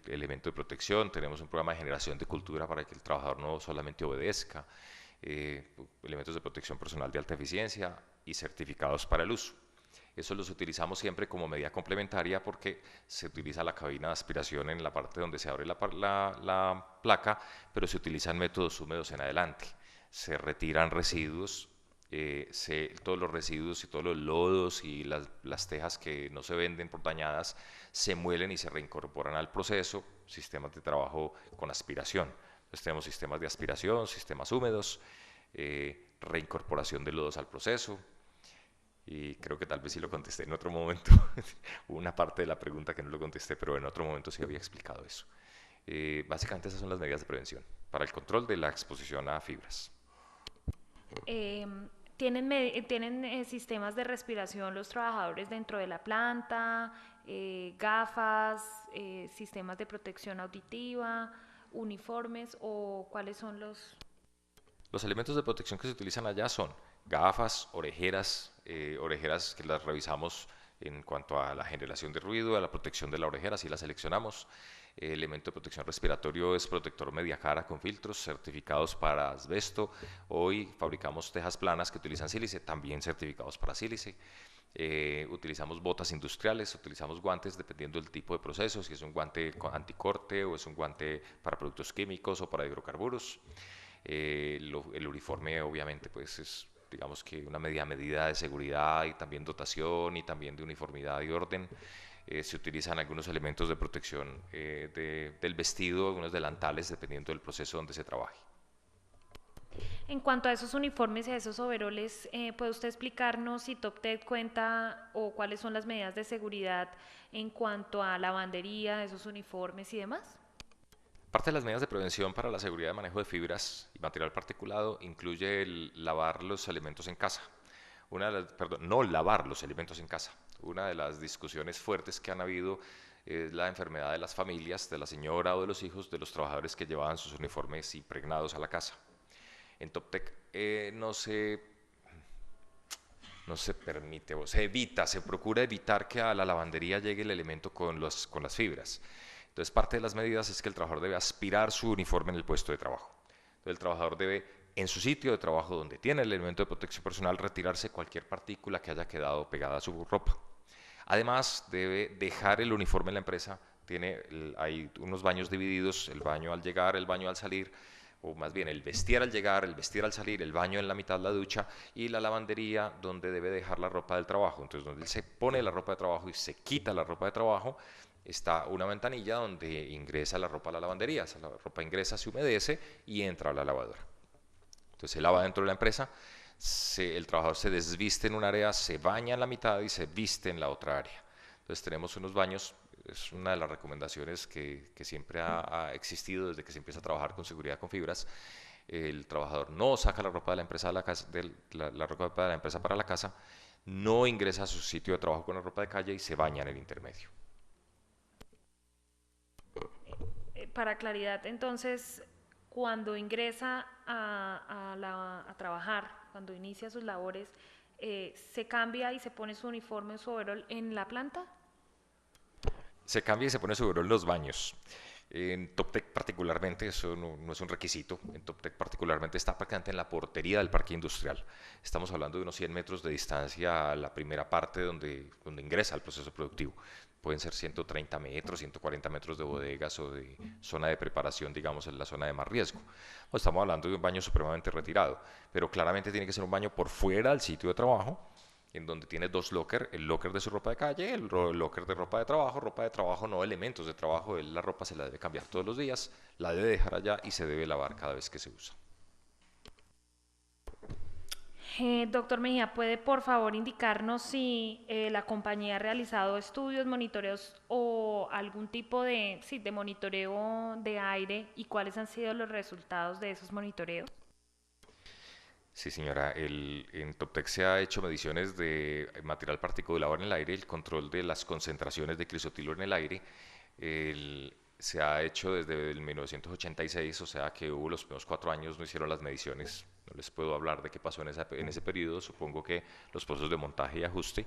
elemento de protección. Tenemos un programa de generación de cultura para que el trabajador no solamente obedezca. Elementos de protección personal de alta eficiencia y certificados para el uso. Eso los utilizamos siempre como medida complementaria porque se utiliza la cabina de aspiración en la parte donde se abre la placa, pero se utilizan métodos húmedos en adelante. Se retiran residuos, todos los residuos y todos los lodos y las tejas que no se venden por dañadas se muelen y se reincorporan al proceso. Sistemas de trabajo con aspiración. Entonces tenemos sistemas de aspiración, sistemas húmedos, reincorporación de lodos al proceso. Y creo que tal vez sí lo contesté en otro momento. Hubo una parte de la pregunta que no lo contesté, pero en otro momento sí había explicado eso. Básicamente esas son las medidas de prevención para el control de la exposición a fibras. ¿Tienen sistemas de respiración los trabajadores dentro de la planta, gafas, sistemas de protección auditiva, uniformes o cuáles son los...? Los elementos de protección que se utilizan allá son gafas, orejeras que las revisamos en cuanto a la generación de ruido, a la protección de la orejera, si la seleccionamos. Elemento de protección respiratorio es protector media cara con filtros certificados para asbesto. Hoy fabricamos tejas planas que utilizan sílice, también certificados para sílice. Utilizamos botas industriales, utilizamos guantes dependiendo del tipo de proceso, si es un guante anticorte o es un guante para productos químicos o para hidrocarburos. El uniforme obviamente pues es, digamos que una medida de seguridad y también dotación y también de uniformidad y orden. Se utilizan algunos elementos de protección del vestido, algunos delantales, dependiendo del proceso donde se trabaje. En cuanto a esos uniformes y a esos overoles, ¿puede usted explicarnos si TopTech cuenta o cuáles son las medidas de seguridad en cuanto a lavandería de esos uniformes y demás? Parte de las medidas de prevención para la seguridad de manejo de fibras y material particulado incluye el lavar los elementos en casa. No lavar los elementos en casa. Una de las discusiones fuertes que han habido es la enfermedad de las familias, de la señora o de los hijos de los trabajadores que llevaban sus uniformes impregnados a la casa. En TopTech no se permite, o se procura evitar que a la lavandería llegue el elemento con las fibras. Entonces, parte de las medidas es que el trabajador debe aspirar su uniforme en el puesto de trabajo. Entonces, el trabajador debe en su sitio de trabajo donde tiene el elemento de protección personal, retirarse cualquier partícula que haya quedado pegada a su ropa. Además, debe dejar el uniforme en la empresa. Hay unos baños divididos, el baño al llegar, el baño al salir, o más bien el vestir al llegar, el vestir al salir, el baño en la mitad, la ducha, y la lavandería donde debe dejar la ropa del trabajo. Entonces, donde él se pone la ropa de trabajo y se quita la ropa de trabajo, está una ventanilla donde ingresa la ropa a la lavandería. La ropa ingresa, se humedece y entra a la lavadora. Entonces se lava dentro de la empresa, el trabajador se desviste en un área, se baña en la mitad y se viste en la otra área. Entonces tenemos unos baños, es una de las recomendaciones que siempre ha existido desde que se empieza a trabajar con seguridad con fibras. El trabajador no saca la ropa de la empresa, la ropa de la empresa para la casa, no ingresa a su sitio de trabajo con la ropa de calle y se baña en el intermedio. Para claridad, entonces, cuando ingresa a trabajar, cuando inicia sus labores, ¿se cambia y se pone su uniforme, su overol en la planta? Se cambia y se pone su overol en los baños. En Toptec particularmente, eso no es un requisito, en Toptec particularmente está prácticamente en la portería del parque industrial. Estamos hablando de unos 100 metros de distancia a la primera parte donde ingresa el proceso productivo. Pueden ser 130 metros, 140 metros de bodegas o de zona de preparación, digamos, en la zona de más riesgo. Estamos hablando de un baño supremamente retirado, pero claramente tiene que ser un baño por fuera del sitio de trabajo, en donde tiene dos lockers, el locker de su ropa de calle, el locker de ropa de trabajo no elementos de trabajo, la ropa se la debe cambiar todos los días, la debe dejar allá y se debe lavar cada vez que se usa. Doctor Mejía, ¿puede por favor indicarnos si la compañía ha realizado estudios, monitoreos o algún tipo de monitoreo de aire y cuáles han sido los resultados de esos monitoreos? Sí, señora, en Toptec se ha hecho mediciones de material particulado en el aire, el control de las concentraciones de crisotilo en el aire. Se ha hecho desde el 1986, o sea que hubo los primeros 4 años, no hicieron las mediciones. No les puedo hablar de qué pasó en ese periodo, supongo que los procesos de montaje y ajuste.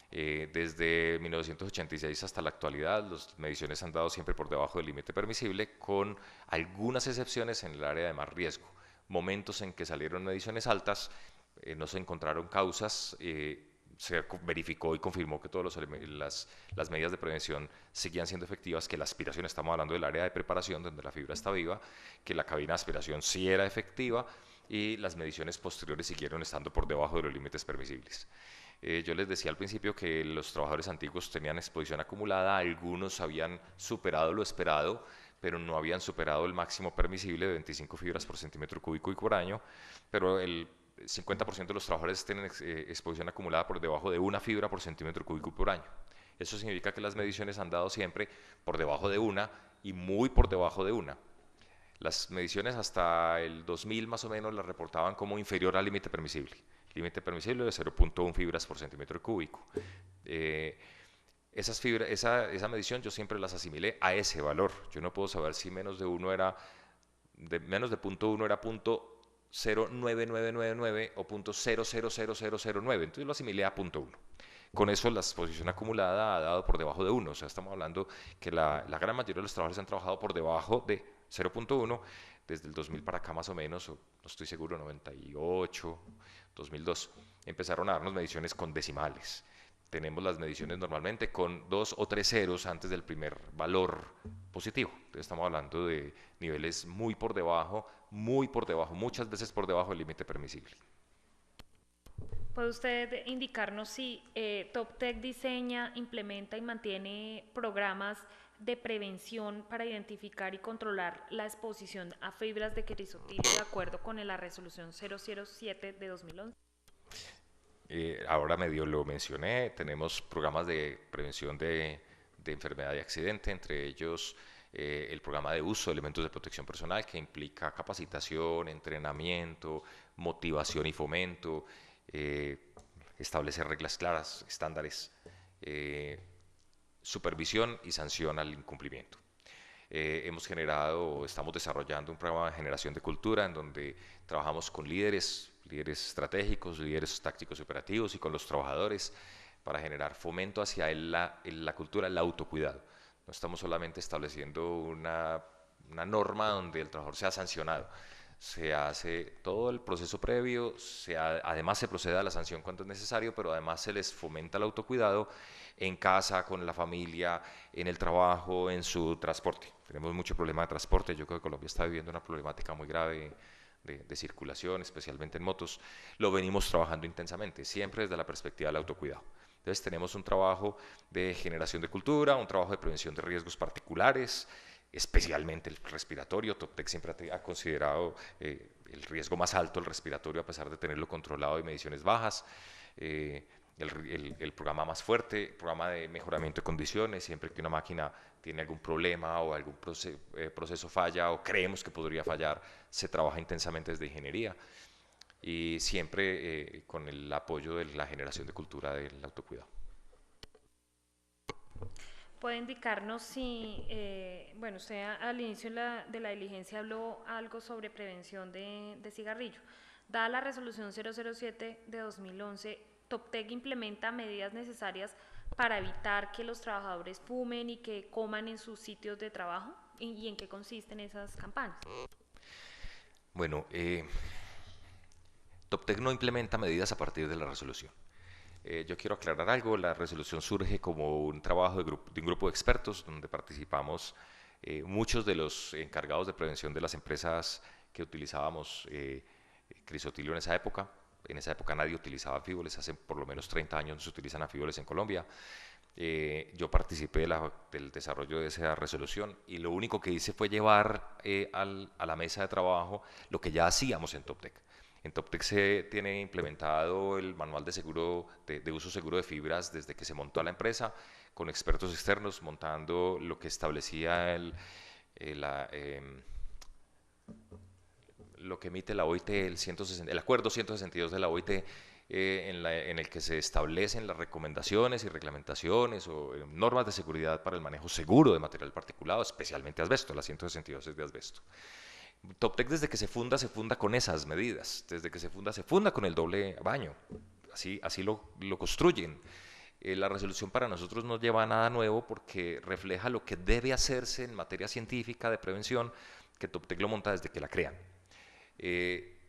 Desde 1986 hasta la actualidad, las mediciones han dado siempre por debajo del límite permisible, con algunas excepciones en el área de más riesgo. Momentos en que salieron mediciones altas, no se encontraron causas, se verificó y confirmó que todas las medidas de prevención seguían siendo efectivas, que la aspiración, estamos hablando del área de preparación donde la fibra está viva, que la cabina de aspiración sí era efectiva y las mediciones posteriores siguieron estando por debajo de los límites permisibles. Yo les decía al principio que los trabajadores antiguos tenían exposición acumulada, algunos habían superado lo esperado, pero no habían superado el máximo permisible de 25 fibras por centímetro cúbico y por año, pero el 50% de los trabajadores tienen exposición acumulada por debajo de 1 fibra por centímetro cúbico por año. Eso significa que las mediciones han dado siempre por debajo de 1 y muy por debajo de 1. Las mediciones hasta el 2000 más o menos las reportaban como inferior al límite permisible de 0.1 fibras por centímetro cúbico. Esa medición yo siempre las asimilé a ese valor. Yo no puedo saber si menos de 1 era, menos de 0.1 era 0.09999 o 0.000009, entonces lo asimilé a 0.1. Con eso la exposición acumulada ha dado por debajo de 1, o sea, estamos hablando que la gran mayoría de los trabajadores han trabajado por debajo de 0.1 desde el 2000 para acá más o menos, o no estoy seguro, 98, 2002, empezaron a darnos mediciones con decimales. Tenemos las mediciones normalmente con 2 o 3 ceros antes del primer valor positivo. Entonces estamos hablando de niveles muy por debajo, muchas veces por debajo del límite permisible. ¿Puede usted indicarnos si Toptec diseña, implementa y mantiene programas de prevención para identificar y controlar la exposición a fibras de crisotilio de acuerdo con la resolución 007 de 2011? Ahora medio lo mencioné, tenemos programas de prevención de enfermedad y accidente, entre ellos el programa de uso de elementos de protección personal, que implica capacitación, entrenamiento, motivación y fomento, establecer reglas claras, estándares, supervisión y sanción al incumplimiento. Estamos desarrollando un programa de generación de cultura en donde trabajamos con líderes estratégicos, líderes tácticos y operativos y con los trabajadores para generar fomento hacia la cultura del autocuidado. No estamos solamente estableciendo una norma donde el trabajador sea sancionado, se hace todo el proceso previo, además se procede a la sanción cuando es necesario, pero además se les fomenta el autocuidado en casa, con la familia, en el trabajo, en su transporte. Tenemos mucho problema de transporte, yo creo que Colombia está viviendo una problemática muy grave de circulación, especialmente en motos. Lo venimos trabajando intensamente, siempre desde la perspectiva del autocuidado. Entonces tenemos un trabajo de generación de cultura, un trabajo de prevención de riesgos particulares, especialmente el respiratorio. Toptec siempre ha considerado el riesgo más alto, el respiratorio, a pesar de tenerlo controlado y mediciones bajas. El programa más fuerte, el programa de mejoramiento de condiciones, siempre que una máquina tiene algún problema o algún proceso falla o creemos que podría fallar, se trabaja intensamente desde ingeniería y siempre con el apoyo de la generación de cultura del autocuidado. ¿Puede indicarnos si, bueno, usted al inicio de la diligencia habló algo sobre prevención de cigarrillo? Dada la resolución 007 de 2011, Toptec implementa medidas necesarias para evitar que los trabajadores fumen y que coman en sus sitios de trabajo. ¿Y en qué consisten esas campañas? Bueno, Toptec no implementa medidas a partir de la resolución. Yo quiero aclarar algo, la resolución surge como un trabajo de un grupo de expertos donde participamos muchos de los encargados de prevención de las empresas que utilizábamos Crisotilio en esa época. En esa época nadie utilizaba anfíboles, hace por lo menos 30 años no se utilizan anfíboles en Colombia. Yo participé del desarrollo de esa resolución y lo único que hice fue llevar a la mesa de trabajo lo que ya hacíamos en Toptec. En Toptec se tiene implementado el manual de uso seguro de fibras desde que se montó a la empresa, con expertos externos montando lo que establecía lo que emite la OIT, el acuerdo 162 de la OIT, en el que se establecen las recomendaciones y reglamentaciones o normas de seguridad para el manejo seguro de material particulado, especialmente asbesto, la 162 es de asbesto. Toptec desde que se funda con esas medidas, desde que se funda con el doble baño, así lo construyen. La resolución para nosotros no lleva a nada nuevo porque refleja lo que debe hacerse en materia científica de prevención, que Toptec lo monta desde que la crean.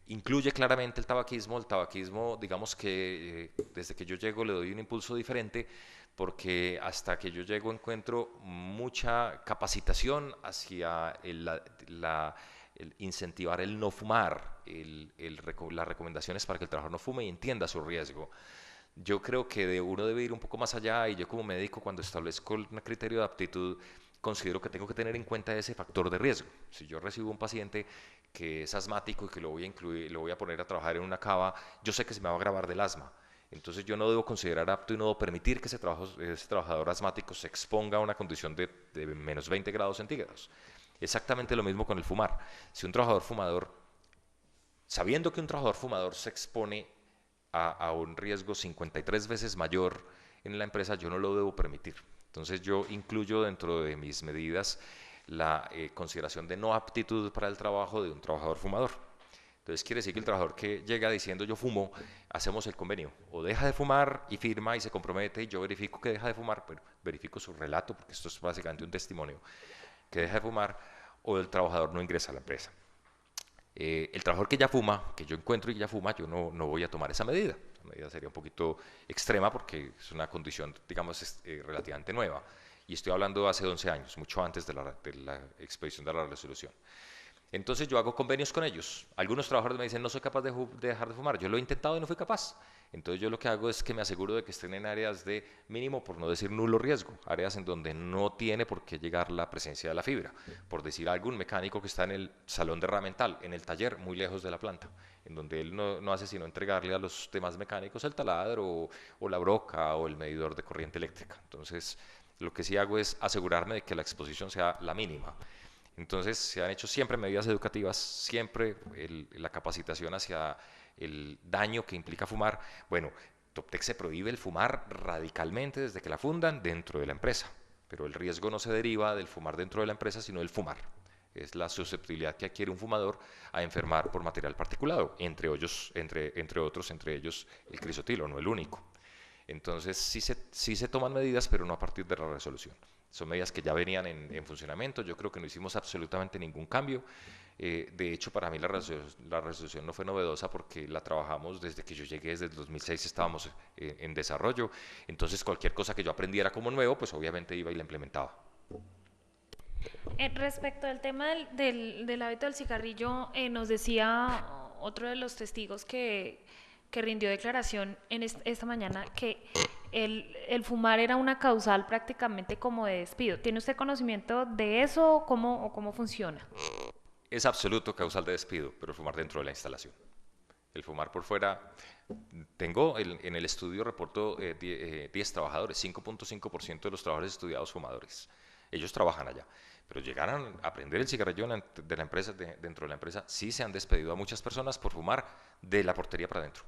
Incluye claramente el tabaquismo digamos que desde que yo llego le doy un impulso diferente porque hasta que yo llego encuentro mucha capacitación hacia el incentivar el no fumar, las recomendaciones para que el trabajador no fume y entienda su riesgo. Yo creo que uno debe ir un poco más allá y yo como médico cuando establezco un criterio de aptitud considero que tengo que tener en cuenta ese factor de riesgo. Si yo recibo un paciente que es asmático y que lo voy a poner a trabajar en una cava, yo sé que se me va a agravar del asma. Entonces yo no debo considerar apto y no debo permitir que ese trabajador asmático se exponga a una condición de menos 20 grados centígrados. Exactamente lo mismo con el fumar. Si un trabajador fumador, sabiendo que un trabajador fumador se expone a un riesgo 53 veces mayor en la empresa, yo no lo debo permitir. Entonces yo incluyo dentro de mis medidas la consideración de no aptitud para el trabajo de un trabajador fumador. Entonces quiere decir que el trabajador que llega diciendo yo fumo, hacemos el convenio, o deja de fumar y firma y se compromete y yo verifico que deja de fumar, pero verifico su relato, porque esto es básicamente un testimonio, que deja de fumar, o el trabajador no ingresa a la empresa. El trabajador que ya fuma, que yo encuentro y ya fuma, yo no voy a tomar esa medida. La medida sería un poquito extrema porque es una condición, digamos, relativamente nueva. Y estoy hablando de hace 11 años, mucho antes de la expedición de la resolución. Entonces yo hago convenios con ellos. Algunos trabajadores me dicen, no soy capaz de dejar de fumar. Yo lo he intentado y no fui capaz. Entonces yo lo que hago es que me aseguro de que estén en áreas de mínimo, por no decir nulo riesgo, áreas en donde no tiene por qué llegar la presencia de la fibra. Por decir algún mecánico que está en el salón de herramental, en el taller, muy lejos de la planta, en donde él no hace sino entregarle a los temas mecánicos el taladro o la broca o el medidor de corriente eléctrica. Entonces lo que sí hago es asegurarme de que la exposición sea la mínima. Entonces se han hecho siempre medidas educativas, siempre la capacitación hacia el daño que implica fumar. Bueno, Toptec se prohíbe el fumar radicalmente desde que la fundan dentro de la empresa, pero el riesgo no se deriva del fumar dentro de la empresa, sino del fumar. Es la susceptibilidad que adquiere un fumador a enfermar por material particulado, entre otros, entre ellos el crisotilo, no el único. Entonces sí se toman medidas, pero no a partir de la resolución. Son medidas que ya venían en funcionamiento. Yo creo que no hicimos absolutamente ningún cambio. De hecho, para mí la resolución no fue novedosa porque la trabajamos desde que yo llegué, desde el 2006 estábamos en desarrollo, entonces cualquier cosa que yo aprendiera como nuevo, pues obviamente iba y la implementaba. Respecto al tema del hábito del cigarrillo, nos decía otro de los testigos que rindió declaración esta mañana que el fumar era una causal prácticamente como de despido. ¿Tiene usted conocimiento de eso o cómo funciona? Es absoluto causal de despido, pero el fumar dentro de la instalación. El fumar por fuera, en el estudio reporto 10 trabajadores, 5.5% de los trabajadores estudiados fumadores. Ellos trabajan allá, pero llegaran a aprender el cigarrillo de la empresa, dentro de la empresa, sí se han despedido a muchas personas por fumar de la portería para adentro.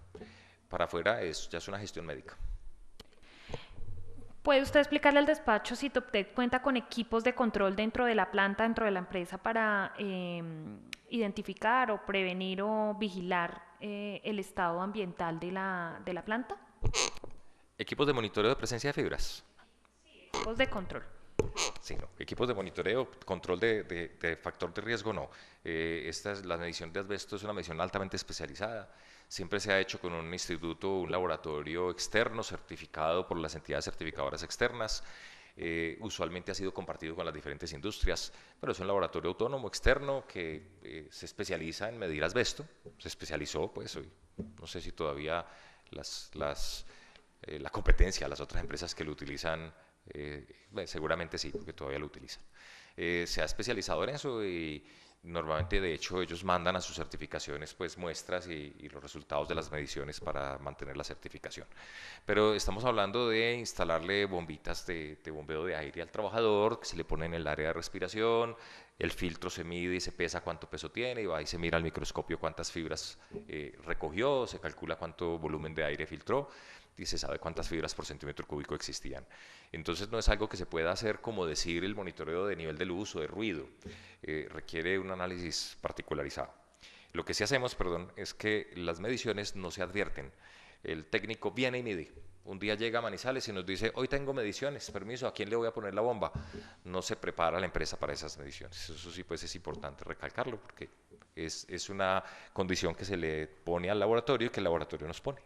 Para afuera ya es una gestión médica. ¿Puede usted explicarle al despacho si Toptec cuenta con equipos de control dentro de la planta, dentro de la empresa, para identificar o prevenir o vigilar el estado ambiental de la planta? Equipos de monitoreo de presencia de fibras. Equipos de control. Sí, no. Equipos de monitoreo, control de factor de riesgo, no. La medición de asbesto es una medición altamente especializada. Siempre se ha hecho con un instituto, un laboratorio externo certificado por las entidades certificadoras externas. Usualmente ha sido compartido con las diferentes industrias, pero es un laboratorio autónomo externo que se especializa en medir asbesto. Se especializó, pues, hoy, no sé si todavía la competencia, las otras empresas que lo utilizan, seguramente sí, porque todavía lo utilizan. Se ha especializado en eso y normalmente, de hecho, ellos mandan a sus certificaciones pues muestras y los resultados de las mediciones para mantener la certificación. Pero estamos hablando de instalarle bombitas de bombeo de aire al trabajador, que se le pone en el área de respiración, el filtro se mide y se pesa cuánto peso tiene, y va y se mira al microscopio cuántas fibras recogió, se calcula cuánto volumen de aire filtró, y se sabe cuántas fibras por centímetro cúbico existían. Entonces no es algo que se pueda hacer como decir el monitoreo de nivel de luz o de ruido, requiere un análisis particularizado. Lo que sí hacemos, perdón, es que las mediciones no se advierten. El técnico viene y mide. Un día llega a Manizales y nos dice, hoy tengo mediciones, permiso, ¿a quién le voy a poner la bomba? No se prepara la empresa para esas mediciones. Eso sí, pues es importante recalcarlo porque es una condición que se le pone al laboratorio y que el laboratorio nos pone.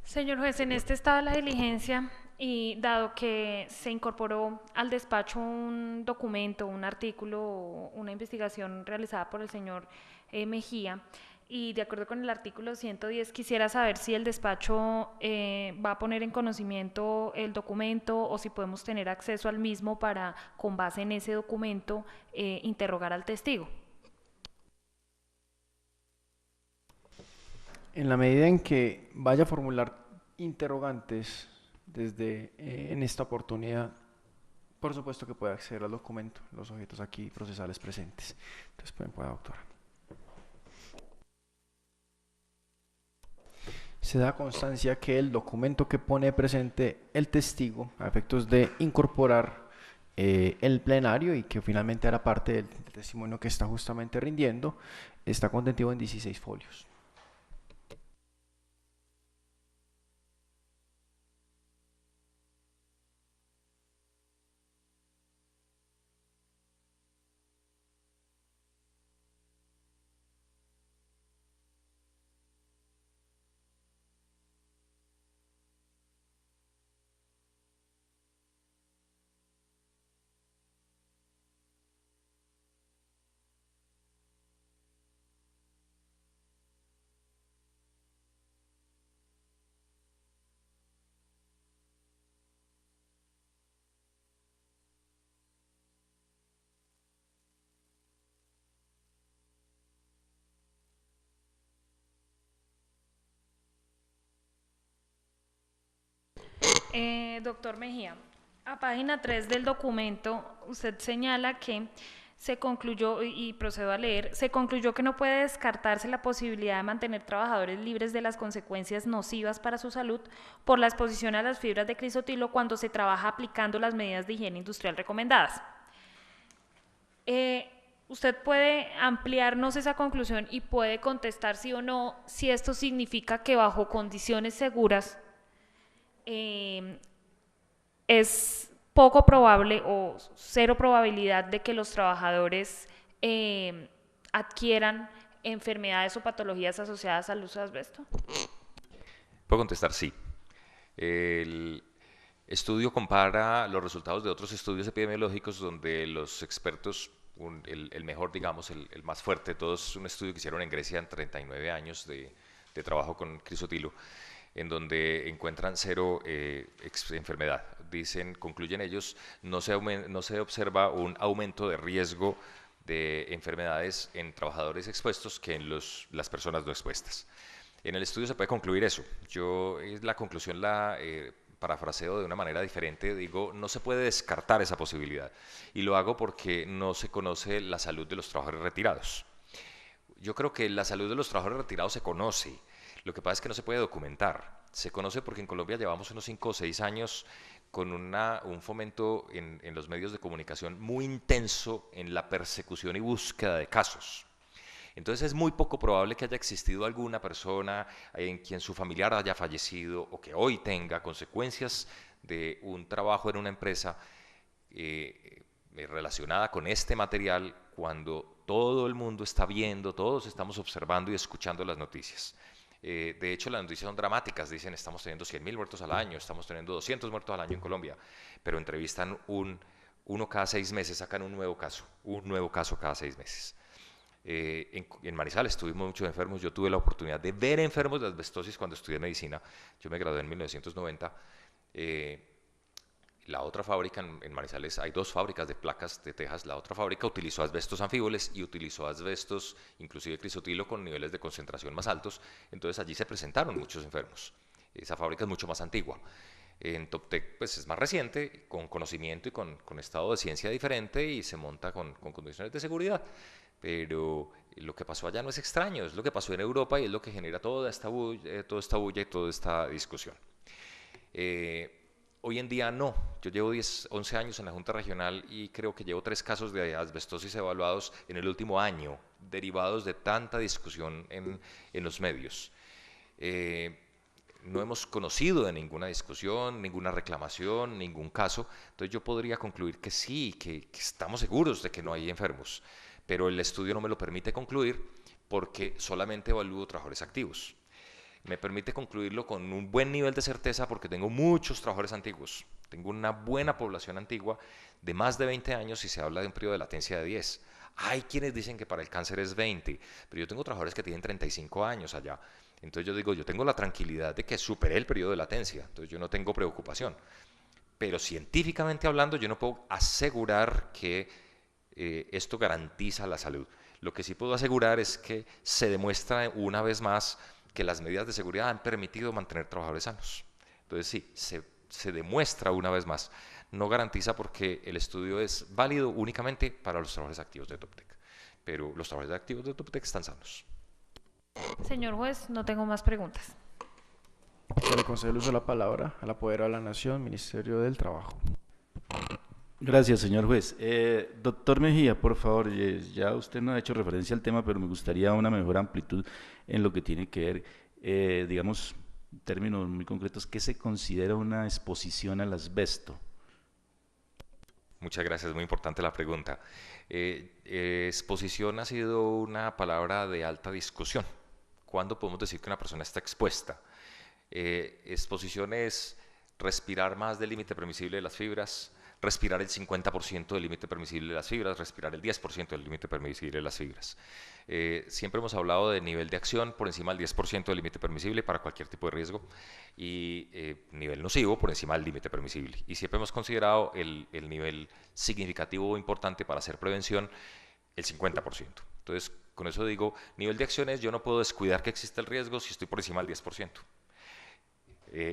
Señor juez, en este estado de la diligencia y dado que se incorporó al despacho un documento, un artículo, una investigación realizada por el señor Mejía, y de acuerdo con el artículo 110, quisiera saber si el despacho va a poner en conocimiento el documento o si podemos tener acceso al mismo para, con base en ese documento, interrogar al testigo. En la medida en que vaya a formular interrogantes en esta oportunidad, por supuesto que puede acceder al documento, los objetos aquí procesales presentes. Entonces puede, doctora. Se da constancia que el documento que pone presente el testigo, a efectos de incorporar el plenario y que finalmente hará parte del testimonio que está justamente rindiendo, está contenido en 16 folios. Doctor Mejía, a página 3 del documento, usted señala que se concluyó, y procedo a leer, se concluyó que no puede descartarse la posibilidad de mantener trabajadores libres de las consecuencias nocivas para su salud por la exposición a las fibras de crisotilo cuando se trabaja aplicando las medidas de higiene industrial recomendadas. ¿Usted puede ampliarnos esa conclusión y puede contestar sí o no si esto significa que bajo condiciones seguras es poco probable o cero probabilidad de que los trabajadores adquieran enfermedades o patologías asociadas al uso de asbesto? Puedo contestar sí. El estudio compara los resultados de otros estudios epidemiológicos donde los expertos, el mejor, digamos, el más fuerte de todos, es un estudio que hicieron en Grecia en 39 años de trabajo con crisotilo, en donde encuentran cero enfermedad. Concluyen ellos, no se observa un aumento de riesgo de enfermedades en trabajadores expuestos que en las personas no expuestas. En el estudio se puede concluir eso. La conclusión la parafraseo de una manera diferente, digo, no se puede descartar esa posibilidad. Y lo hago porque no se conoce la salud de los trabajadores retirados. Yo creo que la salud de los trabajadores retirados se conoce. Lo que pasa es que no se puede documentar. Se conoce porque en Colombia llevamos unos 5 o 6 años con un fomento en los medios de comunicación muy intenso en la persecución y búsqueda de casos. Entonces es muy poco probable que haya existido alguna persona en quien su familiar haya fallecido o que hoy tenga consecuencias de un trabajo en una empresa relacionada con este material cuando todo el mundo está viendo, todos estamos observando y escuchando las noticias. De hecho, las noticias son dramáticas, dicen estamos teniendo 100.000 muertos al año, estamos teniendo 200 muertos al año en Colombia, pero entrevistan uno cada 6 meses, sacan un nuevo caso cada 6 meses. En Manizales tuvimos muchos enfermos, yo tuve la oportunidad de ver enfermos de asbestosis cuando estudié medicina, yo me gradué en 1990. La otra fábrica en Manizales, hay 2 fábricas de placas de Texas, la otra fábrica utilizó asbestos anfíboles y utilizó asbestos, inclusive crisotilo, con niveles de concentración más altos, entonces allí se presentaron muchos enfermos. Esa fábrica es mucho más antigua. En Toptec pues es más reciente, con conocimiento y con estado de ciencia diferente y se monta con condiciones de seguridad. Pero lo que pasó allá no es extraño, es lo que pasó en Europa y es lo que genera toda esta bulla y toda esta discusión. Hoy en día no, yo llevo 11 años en la Junta Regional y creo que llevo 3 casos de asbestosis evaluados en el último año, derivados de tanta discusión en los medios. No hemos conocido de ninguna discusión, ninguna reclamación, ningún caso, entonces yo podría concluir que sí, que estamos seguros de que no hay enfermos, pero el estudio no me lo permite concluir porque solamente evalúo trabajadores activos. Me permite concluirlo con un buen nivel de certeza porque tengo muchos trabajadores antiguos, tengo una buena población antigua de más de 20 años y se habla de un periodo de latencia de 10. Hay quienes dicen que para el cáncer es 20, pero yo tengo trabajadores que tienen 35 años allá. Entonces yo digo, yo tengo la tranquilidad de que superé el periodo de latencia, entonces yo no tengo preocupación. Pero científicamente hablando, yo no puedo asegurar que esto garantiza la salud. Lo que sí puedo asegurar es que se demuestra una vez más que las medidas de seguridad han permitido mantener trabajadores sanos. Entonces sí, se demuestra una vez más. No garantiza porque el estudio es válido únicamente para los trabajadores activos de Toptec, pero los trabajadores activos de Toptec están sanos. Señor juez, no tengo más preguntas. Se le concede el uso de la palabra al apoderado de la Nación, Ministerio del Trabajo. Gracias, señor juez. Doctor Mejía, por favor, ya usted no ha hecho referencia al tema, pero me gustaría una mejor amplitud en lo que tiene que ver, digamos, en términos muy concretos, ¿qué se considera una exposición al asbesto? Muchas gracias, muy importante la pregunta. Exposición ha sido una palabra de alta discusión. ¿Cuándo podemos decir que una persona está expuesta? Exposición es respirar más del límite permisible de las fibras, respirar el 50% del límite permisible de las fibras, respirar el 10% del límite permisible de las fibras. Siempre hemos hablado de nivel de acción por encima del 10% del límite permisible para cualquier tipo de riesgo y nivel nocivo por encima del límite permisible. Y siempre hemos considerado el nivel significativo o importante para hacer prevención el 50%. Entonces, con eso digo, nivel de acciones, yo no puedo descuidar que existe el riesgo si estoy por encima del 10%.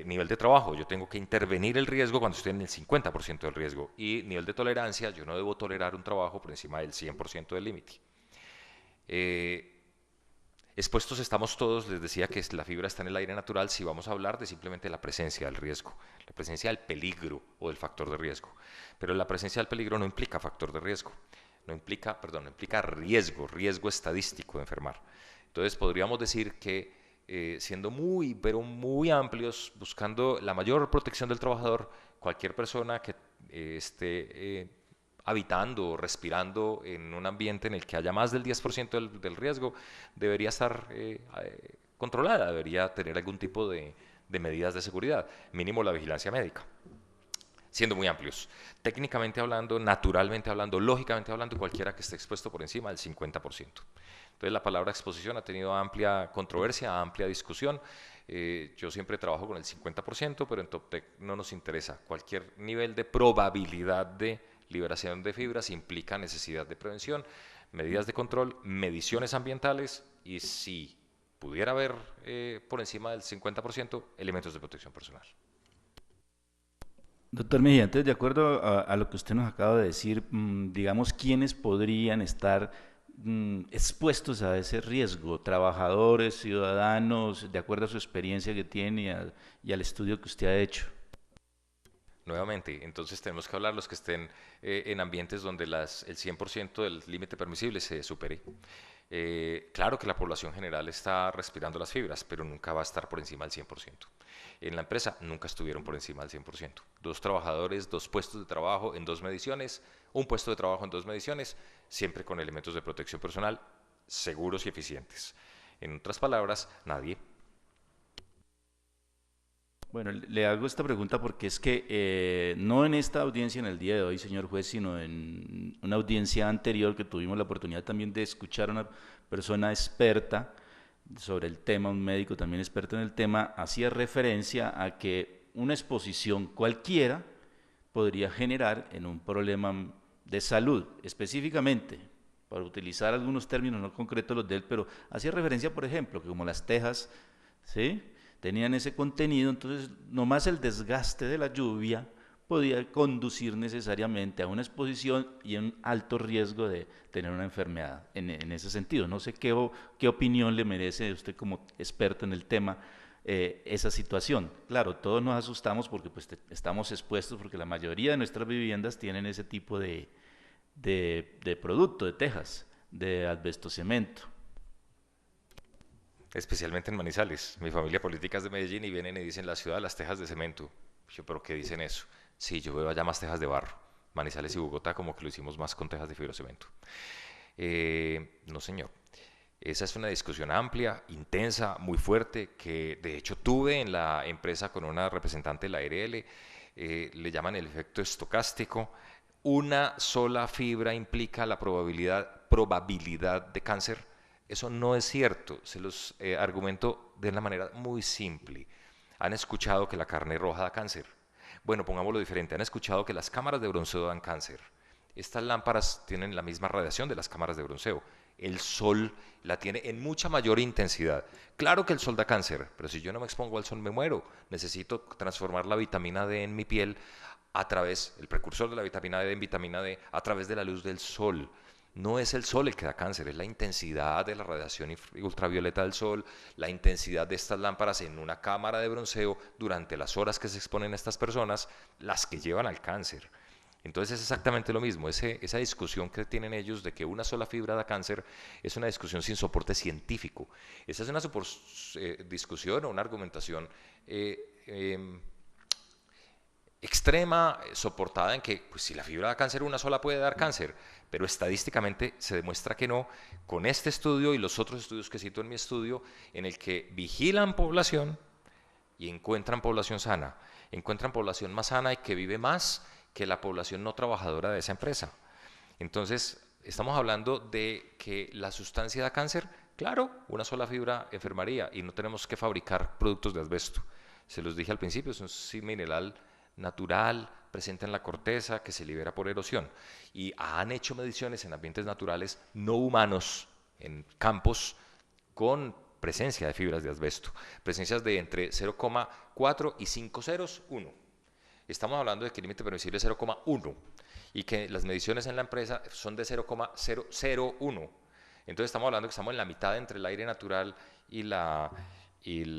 Nivel de trabajo, yo tengo que intervenir el riesgo cuando estoy en el 50% del riesgo. Y nivel de tolerancia, yo no debo tolerar un trabajo por encima del 100% del límite. Expuestos estamos todos, les decía que la fibra está en el aire natural si vamos a hablar de simplemente la presencia del riesgo, la presencia del peligro o del factor de riesgo. Pero la presencia del peligro no implica factor de riesgo, no implica riesgo estadístico de enfermar. Entonces podríamos decir que siendo pero muy amplios, buscando la mayor protección del trabajador, cualquier persona que esté habitando o respirando en un ambiente en el que haya más del 10% del riesgo, debería estar controlada, debería tener algún tipo de medidas de seguridad, mínimo la vigilancia médica, siendo muy amplios. Técnicamente hablando, naturalmente hablando, lógicamente hablando, cualquiera que esté expuesto por encima del 50%. Entonces la palabra exposición ha tenido amplia controversia, amplia discusión. Yo siempre trabajo con el 50%, pero en TopTech no nos interesa. Cualquier nivel de probabilidad de liberación de fibras implica necesidad de prevención, medidas de control, mediciones ambientales y si pudiera haber por encima del 50% elementos de protección personal. Doctor Mejía, entonces, de acuerdo a lo que usted nos acaba de decir, digamos, ¿quiénes podrían estar expuestos a ese riesgo? ¿Trabajadores, ciudadanos, de acuerdo a su experiencia que tiene y al estudio que usted ha hecho? Nuevamente, entonces tenemos que hablar los que estén en ambientes donde el 100% del límite permisible se supere. Claro que la población general está respirando las fibras, pero nunca va a estar por encima del 100%. En la empresa nunca estuvieron por encima del 100%. 2 trabajadores, 2 puestos de trabajo en 2 mediciones, un puesto de trabajo en 2 mediciones, siempre con elementos de protección personal seguros y eficientes. En otras palabras, nadie. Bueno, le hago esta pregunta porque es que no en esta audiencia en el día de hoy, señor juez, sino en una audiencia anterior que tuvimos la oportunidad también de escuchar a una persona experta sobre el tema, un médico también experto en el tema, hacía referencia a que una exposición cualquiera podría generar en un problema de salud, específicamente, para utilizar algunos términos no concretos los de él, pero hacía referencia, por ejemplo, que como las tejas, ¿sí?, tenían ese contenido, entonces nomás el desgaste de la lluvia podía conducir necesariamente a una exposición y a un alto riesgo de tener una enfermedad en ese sentido. No sé qué opinión le merece usted como experto en el tema esa situación. Claro, todos nos asustamos porque pues, estamos expuestos porque la mayoría de nuestras viviendas tienen ese tipo de producto, de tejas, de asbestocemento. Especialmente en Manizales. Mi familia política es de Medellín y vienen y dicen la ciudad de las tejas de cemento. Yo, ¿pero qué dicen eso? Sí, yo veo allá más tejas de barro. Manizales y Bogotá como que lo hicimos más con tejas de fibrocemento. No, señor. Esa es una discusión amplia, intensa, muy fuerte, que de hecho tuve en la empresa con una representante de la ARL. Le llaman el efecto estocástico. Una sola fibra implica la probabilidad de cáncer. Eso no es cierto, se los argumento de una manera muy simple. ¿Han escuchado que la carne roja da cáncer? Bueno, pongámoslo diferente, ¿han escuchado que las cámaras de bronceo dan cáncer? Estas lámparas tienen la misma radiación de las cámaras de bronceo. El sol la tiene en mucha mayor intensidad. Claro que el sol da cáncer, pero si yo no me expongo al sol me muero. Necesito transformar la vitamina D en mi piel el precursor de la vitamina D en vitamina D, a través de la luz del sol. No es el sol el que da cáncer, es la intensidad de la radiación ultravioleta del sol, la intensidad de estas lámparas en una cámara de bronceo durante las horas que se exponen estas personas, las que llevan al cáncer. Entonces es exactamente lo mismo, esa discusión que tienen ellos de que una sola fibra da cáncer es una discusión sin soporte científico. Esa es una discusión o una argumentación extrema, soportada en que pues, si la fibra da cáncer, una sola puede dar cáncer, pero estadísticamente se demuestra que no, con este estudio y los otros estudios que cito en mi estudio, en el que vigilan población y encuentran población sana, encuentran población más sana y que vive más que la población no trabajadora de esa empresa. Entonces, estamos hablando de que la sustancia da cáncer, claro, una sola fibra enfermaría y no tenemos que fabricar productos de asbesto. Se los dije al principio, es un mineral natural, presente en la corteza, que se libera por erosión. Y han hecho mediciones en ambientes naturales no humanos, en campos con presencia de fibras de asbesto, presencias de entre 0,4 y 5 ceros, 1. Estamos hablando de que el límite permisible es 0,1 y que las mediciones en la empresa son de 0,001. Entonces estamos hablando que estamos en la mitad entre el aire natural y el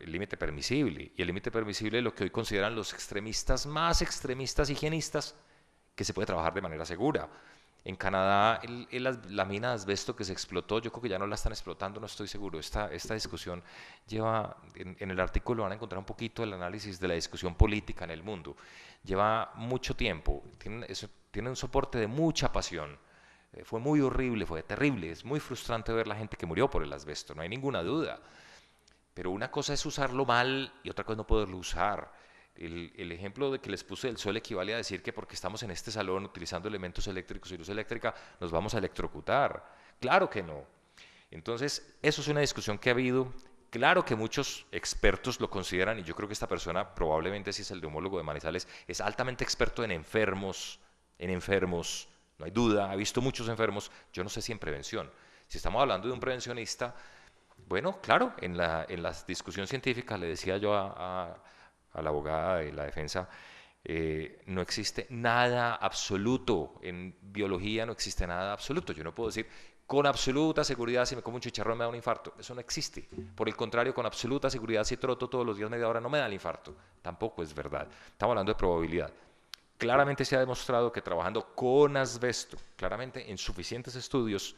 límite permisible. Y el límite permisible es lo que hoy consideran los extremistas, más extremistas higienistas, que se puede trabajar de manera segura. En Canadá, la mina de asbesto que se explotó, yo creo que ya no la están explotando, no estoy seguro. Esta discusión lleva, en el artículo van a encontrar un poquito el análisis de la discusión política en el mundo. Lleva mucho tiempo. tiene un soporte de mucha pasión. Fue muy horrible, fue terrible, es muy frustrante ver la gente que murió por el asbesto, no hay ninguna duda. Pero una cosa es usarlo mal y otra cosa es no poderlo usar. El ejemplo de que les puse del sol equivale a decir que porque estamos en este salón utilizando elementos eléctricos y luz eléctrica nos vamos a electrocutar. Claro que no. Entonces, eso es una discusión que ha habido. Claro que muchos expertos lo consideran, y yo creo que esta persona, probablemente si es el neumólogo de Manizales, es altamente experto en enfermos, no hay duda, ha visto muchos enfermos, yo no sé si en prevención. Si estamos hablando de un prevencionista, bueno, claro, en la discusión científica le decía yo a la abogada de la defensa, no existe nada absoluto, en biología no existe nada absoluto, yo no puedo decir con absoluta seguridad si me como un chicharrón me da un infarto, eso no existe. Por el contrario, con absoluta seguridad si troto todos los días media hora no me da el infarto, tampoco es verdad, estamos hablando de probabilidad. Claramente se ha demostrado que trabajando con asbesto, claramente en suficientes estudios,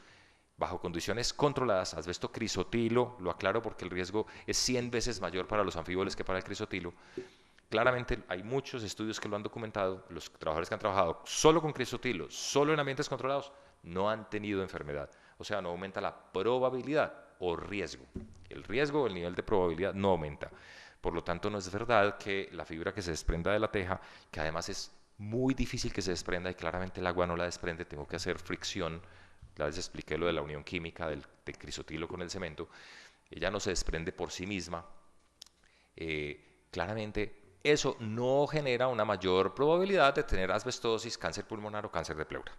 bajo condiciones controladas, asbesto crisotilo, lo aclaro porque el riesgo es 100 veces mayor para los anfíboles que para el crisotilo. Claramente hay muchos estudios que lo han documentado, los trabajadores que han trabajado solo con crisotilo, solo en ambientes controlados, no han tenido enfermedad. O sea, no aumenta la probabilidad o riesgo. El riesgo o el nivel de probabilidad no aumenta. Por lo tanto, no es verdad que la fibra que se desprenda de la teja, que además es muy difícil que se desprenda y claramente el agua no la desprende, tengo que hacer fricción. La vez expliqué lo de la unión química del crisotilo con el cemento, ella no se desprende por sí misma. Claramente eso no genera una mayor probabilidad de tener asbestosis, cáncer pulmonar o cáncer de pleura.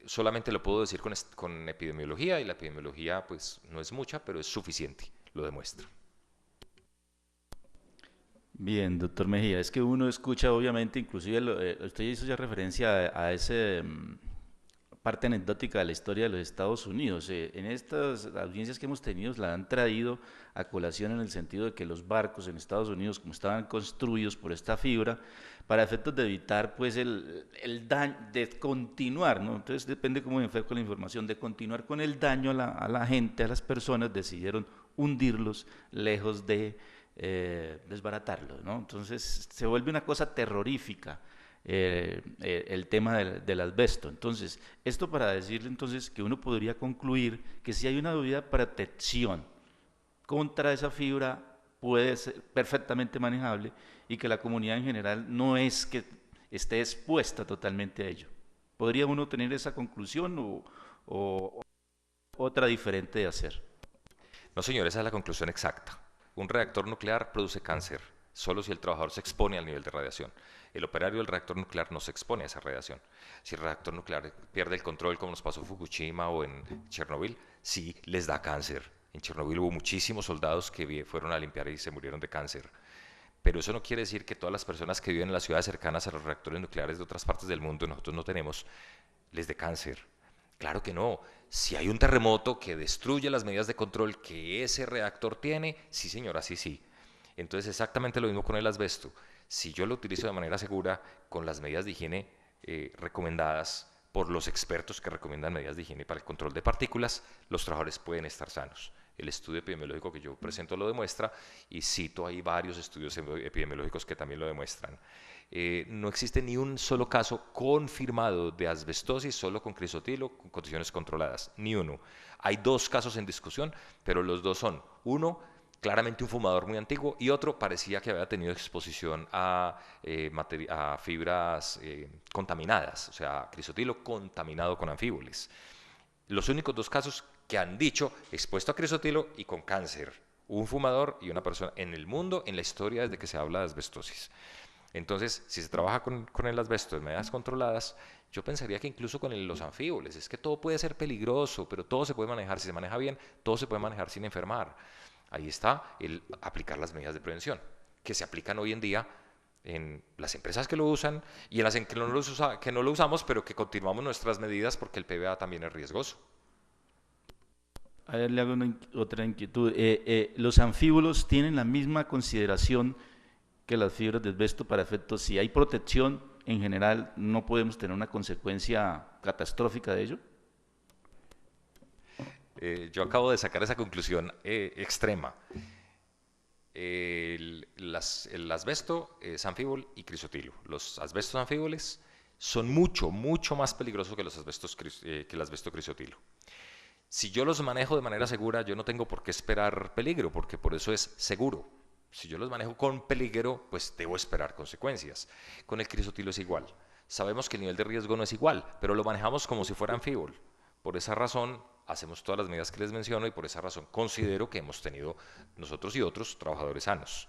Solamente lo puedo decir con epidemiología, y la epidemiología pues no es mucha, pero es suficiente, lo demuestra. Bien, doctor Mejía, es que uno escucha obviamente, inclusive usted hizo ya referencia a ese parte anecdótica de la historia de los Estados Unidos. En estas audiencias que hemos tenido la han traído a colación en el sentido de que los barcos en Estados Unidos, como estaban construidos por esta fibra, para efectos de evitar pues el daño, de continuar, ¿no? Entonces depende cómo me fue con la información, de continuar con el daño a la gente, a las personas, decidieron hundirlos lejos de desbaratarlos, ¿no? Entonces se vuelve una cosa terrorífica. El tema del asbesto. Entonces, esto para decirle entonces que uno podría concluir que si hay una debida protección contra esa fibra puede ser perfectamente manejable y que la comunidad en general no es que esté expuesta totalmente a ello. ¿Podría uno tener esa conclusión o otra diferente de hacer? No, señor, esa es la conclusión exacta. Un reactor nuclear produce cáncer solo si el trabajador se expone al nivel de radiación. El operario del reactor nuclear no se expone a esa radiación. Si el reactor nuclear pierde el control, como nos pasó en Fukushima o en Chernobyl, sí les da cáncer. En Chernobyl hubo muchísimos soldados que fueron a limpiar y se murieron de cáncer. Pero eso no quiere decir que todas las personas que viven en las ciudades cercanas a los reactores nucleares de otras partes del mundo, nosotros no tenemos, les dé cáncer. Claro que no. Si hay un terremoto que destruye las medidas de control que ese reactor tiene, sí, señora, sí. Entonces, exactamente lo mismo con el asbesto. Si yo lo utilizo de manera segura, con las medidas de higiene recomendadas por los expertos que recomiendan medidas de higiene para el control de partículas, los trabajadores pueden estar sanos. El estudio epidemiológico que yo presento lo demuestra, y cito ahí varios estudios epidemiológicos que también lo demuestran. No existe ni un solo caso confirmado de asbestosis solo con crisotilo con condiciones controladas, ni uno. Hay 2 casos en discusión, pero los 2 son, uno, claramente un fumador muy antiguo, y otro parecía que había tenido exposición a fibras contaminadas, o sea, crisotilo contaminado con anfíboles. Los únicos 2 casos que han dicho expuesto a crisotilo y con cáncer, un fumador y una persona en el mundo, en la historia desde que se habla de asbestosis. Entonces, si se trabaja con el asbesto de medidas controladas, yo pensaría que incluso con los anfíboles, es que todo puede ser peligroso, pero todo se puede manejar, si se maneja bien, todo se puede manejar sin enfermar. Ahí está el aplicar las medidas de prevención, que se aplican hoy en día en las empresas que lo usan y en las que no lo usamos, pero que continuamos nuestras medidas porque el PVA también es riesgoso. A ver, le hago otra inquietud. ¿Los anfíbolos tienen la misma consideración que las fibras de asbesto para efectos? Si hay protección, en general, ¿no podemos tener una consecuencia catastrófica de ello? Yo acabo de sacar esa conclusión extrema. El asbesto es anfíbol y crisotilo. Los asbestos anfíboles son mucho, mucho más peligrosos que que el asbesto crisotilo. Si yo los manejo de manera segura, yo no tengo por qué esperar peligro, porque por eso es seguro. Si yo los manejo con peligro, pues debo esperar consecuencias. Con el crisotilo es igual. Sabemos que el nivel de riesgo no es igual, pero lo manejamos como si fuera anfibol. Por esa razón, hacemos todas las medidas que les menciono y por esa razón considero que hemos tenido nosotros y otros trabajadores sanos,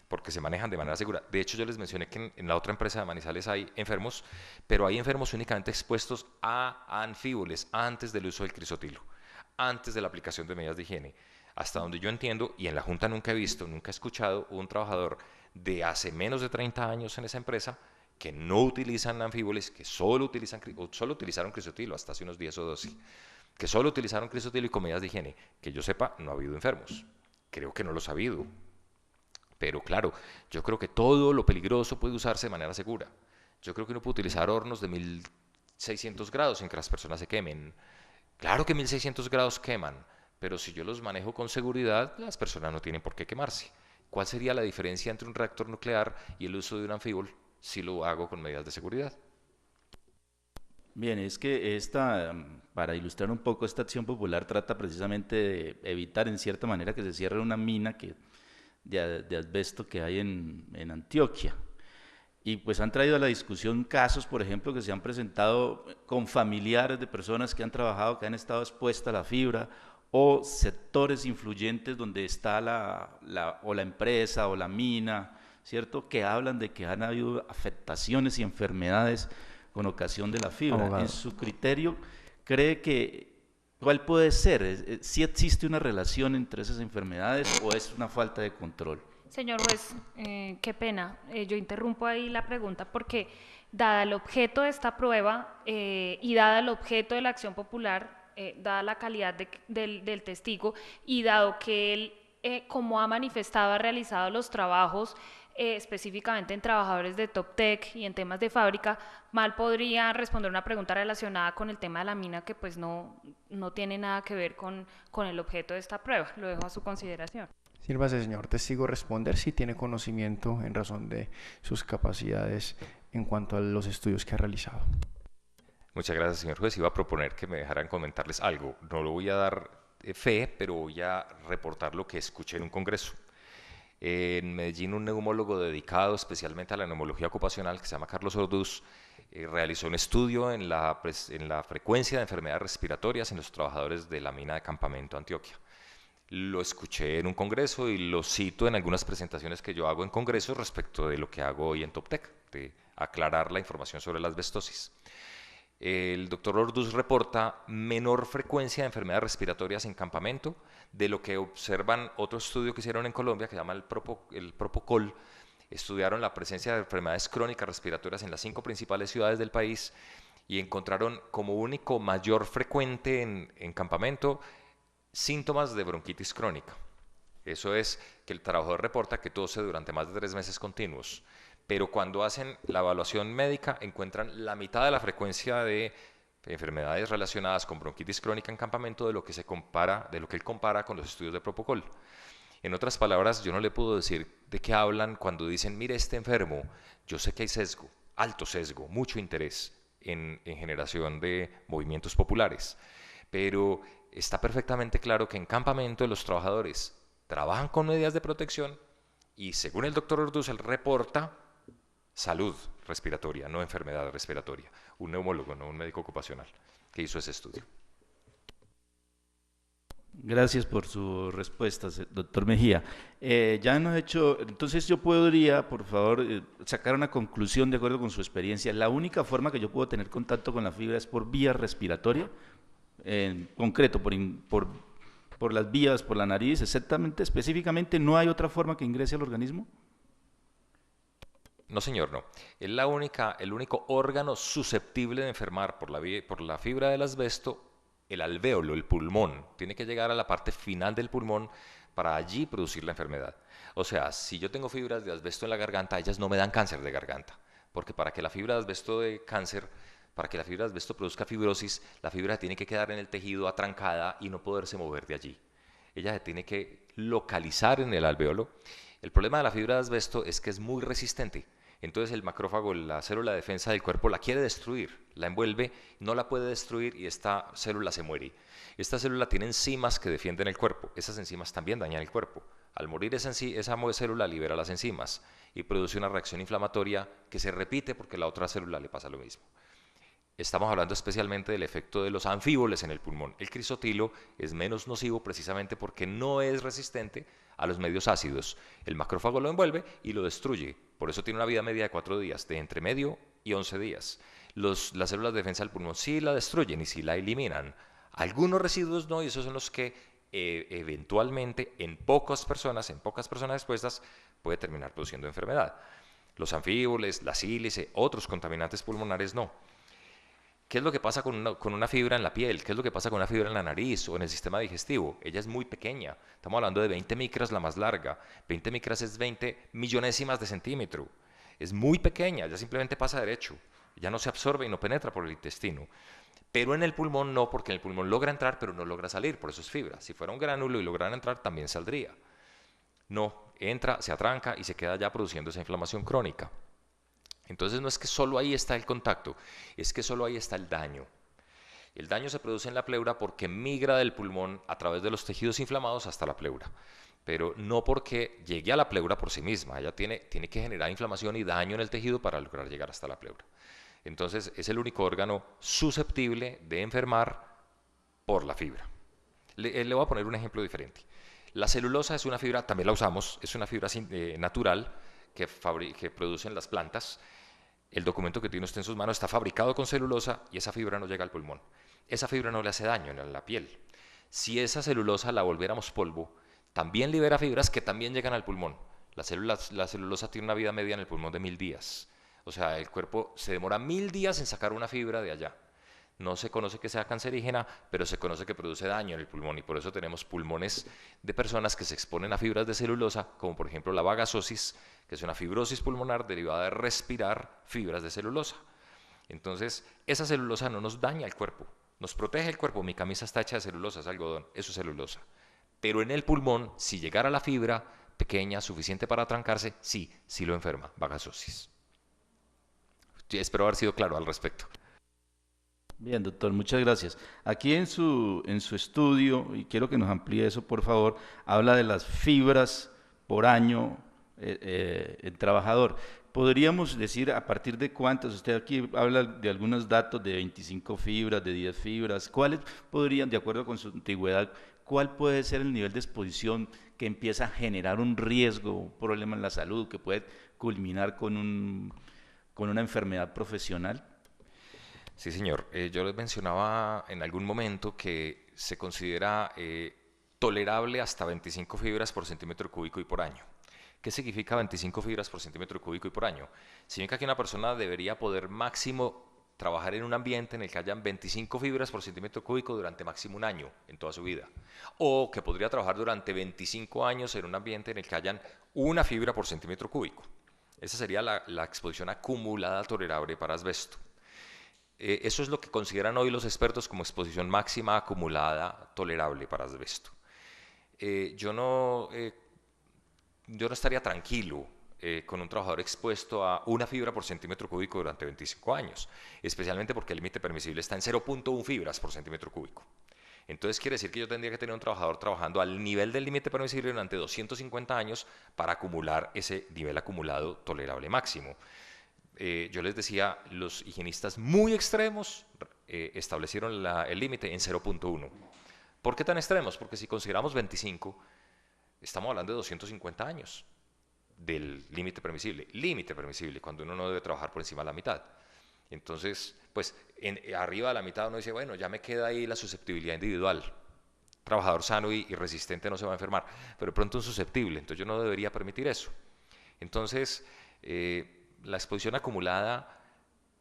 porque se manejan de manera segura. De hecho, yo les mencioné que en la otra empresa de Manizales hay enfermos, pero hay enfermos únicamente expuestos a anfíboles antes del uso del crisotilo, antes de la aplicación de medidas de higiene. Hasta donde yo entiendo, y en la Junta nunca he visto, nunca he escuchado un trabajador de hace menos de 30 años en esa empresa que no utilizan anfíboles, que solo utilizaron crisotilo hasta hace unos 10 o 12, que solo utilizaron crisotilo y con medidas de higiene. Que yo sepa, no ha habido enfermos. Creo que no los ha habido. Pero claro, yo creo que todo lo peligroso puede usarse de manera segura. Yo creo que uno puede utilizar hornos de 1600 grados sin que las personas se quemen. Claro que 1600 grados queman, pero si yo los manejo con seguridad, las personas no tienen por qué quemarse. ¿Cuál sería la diferencia entre un reactor nuclear y el uso de un anfíbol si lo hago con medidas de seguridad? Bien, es que para ilustrar un poco, esta acción popular trata precisamente de evitar en cierta manera que se cierre una mina de asbesto que hay en Antioquia. Y pues han traído a la discusión casos, por ejemplo, que se han presentado con familiares de personas que han trabajado, que han estado expuestas a la fibra, o sectores influyentes donde está o la empresa o la mina, ¿cierto? Que hablan de que han habido afectaciones y enfermedades con ocasión de la fibra. Abogado. En su criterio, ¿cree que cuál puede ser? ¿Si existe una relación entre esas enfermedades o es una falta de control? Señor juez, qué pena, yo interrumpo ahí la pregunta porque dada el objeto de esta prueba y dada el objeto de la acción popular, dada la calidad del testigo y dado que él, como ha manifestado, ha realizado los trabajos específicamente en trabajadores de Toptec y en temas de fábrica, mal podría responder una pregunta relacionada con el tema de la mina que pues no tiene nada que ver con el objeto de esta prueba. Lo dejo a su consideración. Sírvase, señor testigo, responder si tiene conocimiento en razón de sus capacidades en cuanto a los estudios que ha realizado. Muchas gracias, señor juez. Iba a proponer que me dejaran comentarles algo. No lo voy a dar fe, pero voy a reportar lo que escuché en un congreso. En Medellín, un neumólogo dedicado especialmente a la neumología ocupacional, que se llama Carlos Orduz, realizó un estudio en la frecuencia de enfermedades respiratorias en los trabajadores de la mina de Campamento, Antioquia. Lo escuché en un congreso y lo cito en algunas presentaciones que yo hago en congresos respecto de lo que hago hoy en Toptec, de aclarar la información sobre la asbestosis. El doctor Orduz reporta menor frecuencia de enfermedades respiratorias en campamento de lo que observan otro estudio que hicieron en Colombia que se llama el Propocol. Estudiaron la presencia de enfermedades crónicas respiratorias en las 5 principales ciudades del país y encontraron como único mayor frecuente en campamento síntomas de bronquitis crónica. Eso es que el trabajador reporta que tose durante más de 3 meses continuos. Pero cuando hacen la evaluación médica encuentran la mitad de la frecuencia de enfermedades relacionadas con bronquitis crónica en campamento de lo que él compara con los estudios de Propocol. En otras palabras, yo no le puedo decir de qué hablan cuando dicen, mire este enfermo, yo sé que hay sesgo, alto sesgo, mucho interés en generación de movimientos populares, pero está perfectamente claro que en campamento los trabajadores trabajan con medidas de protección y según el doctor Orduz, él reporta salud respiratoria, no enfermedad respiratoria. Un neumólogo, no un médico ocupacional, que hizo ese estudio. Gracias por su respuesta, doctor Mejía. Ya nos ha hecho, entonces yo podría, por favor, sacar una conclusión de acuerdo con su experiencia. La única forma que yo puedo tener contacto con la fibra es por vía respiratoria, en concreto, por las vías, por la nariz, exactamente, específicamente, ¿no hay otra forma que ingrese al organismo? No, señor, no. Es el único órgano susceptible de enfermar por la fibra del asbesto, el alvéolo, el pulmón. Tiene que llegar a la parte final del pulmón para allí producir la enfermedad. O sea, si yo tengo fibras de asbesto en la garganta, ellas no me dan cáncer de garganta, porque para que la fibra de asbesto para que la fibra de asbesto produzca fibrosis, la fibra tiene que quedar en el tejido atrancada y no poderse mover de allí. Ella se tiene que localizar en el alvéolo. El problema de la fibra de asbesto es que es muy resistente. Entonces el macrófago, la célula de defensa del cuerpo, la quiere destruir, la envuelve, no la puede destruir y esta célula se muere. Esta célula tiene enzimas que defienden el cuerpo, esas enzimas también dañan el cuerpo. Al morir esa célula libera las enzimas y produce una reacción inflamatoria que se repite porque a la otra célula le pasa lo mismo. Estamos hablando especialmente del efecto de los anfíboles en el pulmón. El crisotilo es menos nocivo precisamente porque no es resistente a los medios ácidos. El macrófago lo envuelve y lo destruye. Por eso tiene una vida media de 4 días, de entre medio y 11 días. Las células de defensa del pulmón sí la destruyen y sí la eliminan. Algunos residuos no, y esos son los que eventualmente en pocas personas expuestas puede terminar produciendo enfermedad. Los anfíboles, la sílice, otros contaminantes pulmonares no. ¿Qué es lo que pasa con una fibra en la piel? ¿Qué es lo que pasa con una fibra en la nariz o en el sistema digestivo? Ella es muy pequeña. Estamos hablando de 20 micras, la más larga. 20 micras es 20 millonésimas de centímetro. Es muy pequeña, ya simplemente pasa derecho. Ya no se absorbe y no penetra por el intestino. Pero en el pulmón no, porque en el pulmón logra entrar, pero no logra salir, por eso es fibra. Si fuera un gránulo y lograra entrar, también saldría. No, entra, se atranca y se queda ya produciendo esa inflamación crónica. Entonces no es que solo ahí está el contacto, es que solo ahí está el daño. El daño se produce en la pleura porque migra del pulmón a través de los tejidos inflamados hasta la pleura, pero no porque llegue a la pleura por sí misma. Ella tiene que generar inflamación y daño en el tejido para lograr llegar hasta la pleura. Entonces es el único órgano susceptible de enfermar por la fibra. Le voy a poner un ejemplo diferente. La celulosa es una fibra, también la usamos, es una fibra natural que producen las plantas. El documento que tiene usted en sus manos está fabricado con celulosa y esa fibra no llega al pulmón. Esa fibra no le hace daño en la piel. Si esa celulosa la volviéramos polvo, también libera fibras que también llegan al pulmón. La celulosa tiene una vida media en el pulmón de 1000 días. O sea, el cuerpo se demora 1000 días en sacar una fibra de allá. No se conoce que sea cancerígena, pero se conoce que produce daño en el pulmón y por eso tenemos pulmones de personas que se exponen a fibras de celulosa, como por ejemplo la vagasosis, que es una fibrosis pulmonar derivada de respirar fibras de celulosa. Entonces, esa celulosa no nos daña el cuerpo, nos protege el cuerpo. Mi camisa está hecha de celulosa, es algodón, eso es celulosa. Pero en el pulmón, si llegara la fibra pequeña, suficiente para atrancarse, sí lo enferma, vagasosis. Espero haber sido claro al respecto. Bien, doctor, muchas gracias. Aquí en su estudio, y quiero que nos amplíe eso, por favor, habla de las fibras por año en trabajador. ¿Podríamos decir a partir de cuántas? Usted aquí habla de algunos datos de 25 fibras, de 10 fibras. ¿Cuáles podrían, de acuerdo con su antigüedad, cuál puede ser el nivel de exposición que empieza a generar un riesgo, un problema en la salud, que puede culminar con una enfermedad profesional? Sí, señor. Yo les mencionaba en algún momento que se considera tolerable hasta 25 fibras por centímetro cúbico y por año. ¿Qué significa 25 fibras por centímetro cúbico y por año? Significa que una persona debería poder máximo trabajar en un ambiente en el que hayan 25 fibras por centímetro cúbico durante máximo un año en toda su vida. O que podría trabajar durante 25 años en un ambiente en el que hayan una fibra por centímetro cúbico. Esa sería la exposición acumulada tolerable para asbesto. Eso es lo que consideran hoy los expertos como exposición máxima acumulada tolerable para asbesto. Yo no estaría tranquilo con un trabajador expuesto a una fibra por centímetro cúbico durante 25 años, especialmente porque el límite permisible está en 0.1 fibras por centímetro cúbico. Entonces quiere decir que yo tendría que tener un trabajador trabajando al nivel del límite permisible durante 250 años para acumular ese nivel acumulado tolerable máximo. Yo les decía, los higienistas muy extremos establecieron el límite en 0.1. ¿Por qué tan extremos? Porque si consideramos 25, estamos hablando de 250 años del límite permisible, cuando uno no debe trabajar por encima de la mitad. Entonces, pues arriba de la mitad uno dice, bueno, ya me queda ahí la susceptibilidad individual. Trabajador sano y resistente no se va a enfermar, pero de pronto un susceptible, entonces yo no debería permitir eso. Entonces, la exposición acumulada,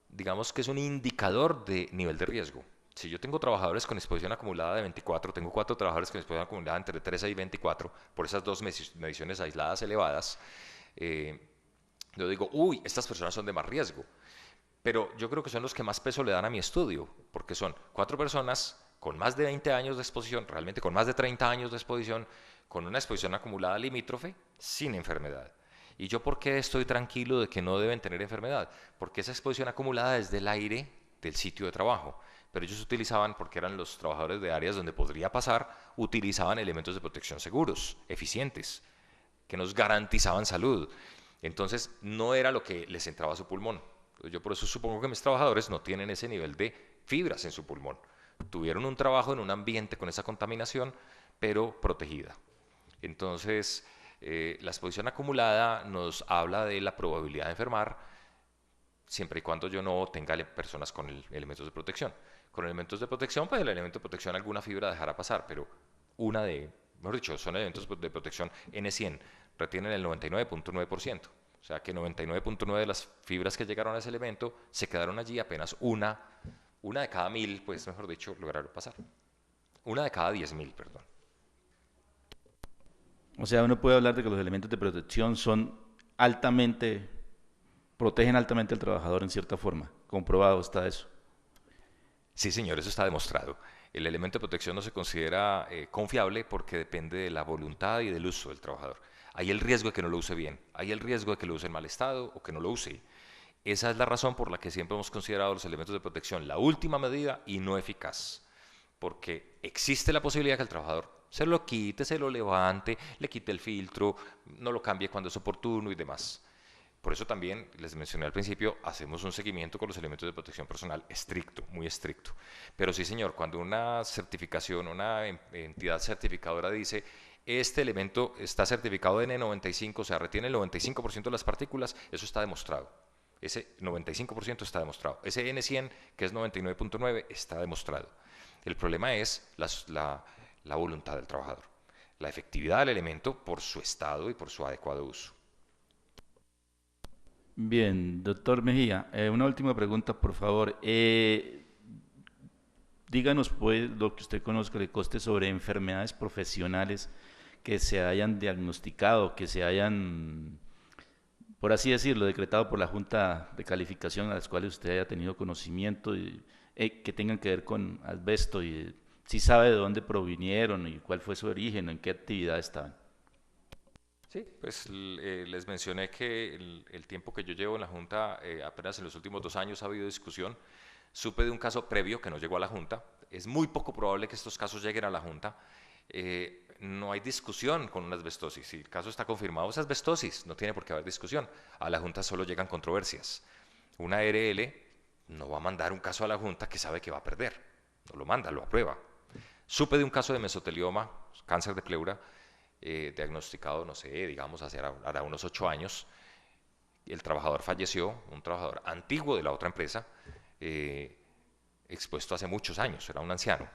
digamos que es un indicador de nivel de riesgo. Si yo tengo trabajadores con exposición acumulada de 24, tengo 4 trabajadores con exposición acumulada entre 13 y 24, por esas dos mediciones aisladas elevadas, yo digo, uy, estas personas son de más riesgo. Pero yo creo que son los que más peso le dan a mi estudio, porque son 4 personas con más de 20 años de exposición, realmente con más de 30 años de exposición, con una exposición acumulada limítrofe, sin enfermedad. ¿Y yo por qué estoy tranquilo de que no deben tener enfermedad? Porque esa exposición acumulada es del aire del sitio de trabajo. Pero ellos utilizaban, porque eran los trabajadores de áreas donde podría pasar, utilizaban elementos de protección seguros, eficientes, que nos garantizaban salud. Entonces no era lo que les entraba a su pulmón. Yo por eso supongo que mis trabajadores no tienen ese nivel de fibras en su pulmón. Tuvieron un trabajo en un ambiente con esa contaminación, pero protegida. Entonces, la exposición acumulada nos habla de la probabilidad de enfermar siempre y cuando yo no tenga personas con elementos de protección. Con elementos de protección, pues el elemento de protección alguna fibra dejará pasar, pero mejor dicho, son elementos de protección N100, retienen el 99.9%. O sea que 99.9 de las fibras que llegaron a ese elemento se quedaron allí, apenas una de cada 1000, pues mejor dicho, lograron pasar. Una de cada 10.000, perdón. O sea, uno puede hablar de que los elementos de protección protegen altamente al trabajador en cierta forma. Comprobado está eso. Sí, señor, eso está demostrado. El elemento de protección no se considera confiable porque depende de la voluntad y del uso del trabajador. Hay el riesgo de que no lo use bien, hay el riesgo de que lo use en mal estado o que no lo use. Esa es la razón por la que siempre hemos considerado los elementos de protección la última medida y no eficaz. Porque existe la posibilidad que el trabajador se lo quite, se lo levante, le quite el filtro, no lo cambie cuando es oportuno y demás. Por eso también, les mencioné al principio, hacemos un seguimiento con los elementos de protección personal estricto, muy estricto. Pero sí, señor, cuando una certificación, una entidad certificadora dice, este elemento está certificado N95, o sea, retiene el 95% de las partículas, eso está demostrado. Ese 95% está demostrado. Ese N100, que es 99.9, está demostrado. El problema es la voluntad del trabajador, la efectividad del elemento por su estado y por su adecuado uso. Bien, doctor Mejía, una última pregunta, por favor. Díganos, pues, lo que usted conozca de coste sobre enfermedades profesionales que se hayan diagnosticado, que se hayan, por así decirlo, decretado por la Junta de Calificación a las cuales usted haya tenido conocimiento y que tengan que ver con asbesto y si sabe de dónde provinieron y cuál fue su origen, en qué actividad estaban. Sí, pues les mencioné que el tiempo que yo llevo en la Junta, apenas en los últimos 2 años ha habido discusión. Supe de un caso previo que no llegó a la Junta. Es muy poco probable que estos casos lleguen a la Junta. No hay discusión con una asbestosis. Si el caso está confirmado, es asbestosis. No tiene por qué haber discusión. A la Junta solo llegan controversias. Una ARL no va a mandar un caso a la Junta que sabe que va a perder. No lo manda, lo aprueba. Supe de un caso de mesotelioma, cáncer de pleura, diagnosticado, no sé, digamos, hará unos 8 años. El trabajador falleció, un trabajador antiguo de la otra empresa, expuesto hace muchos años, era un anciano.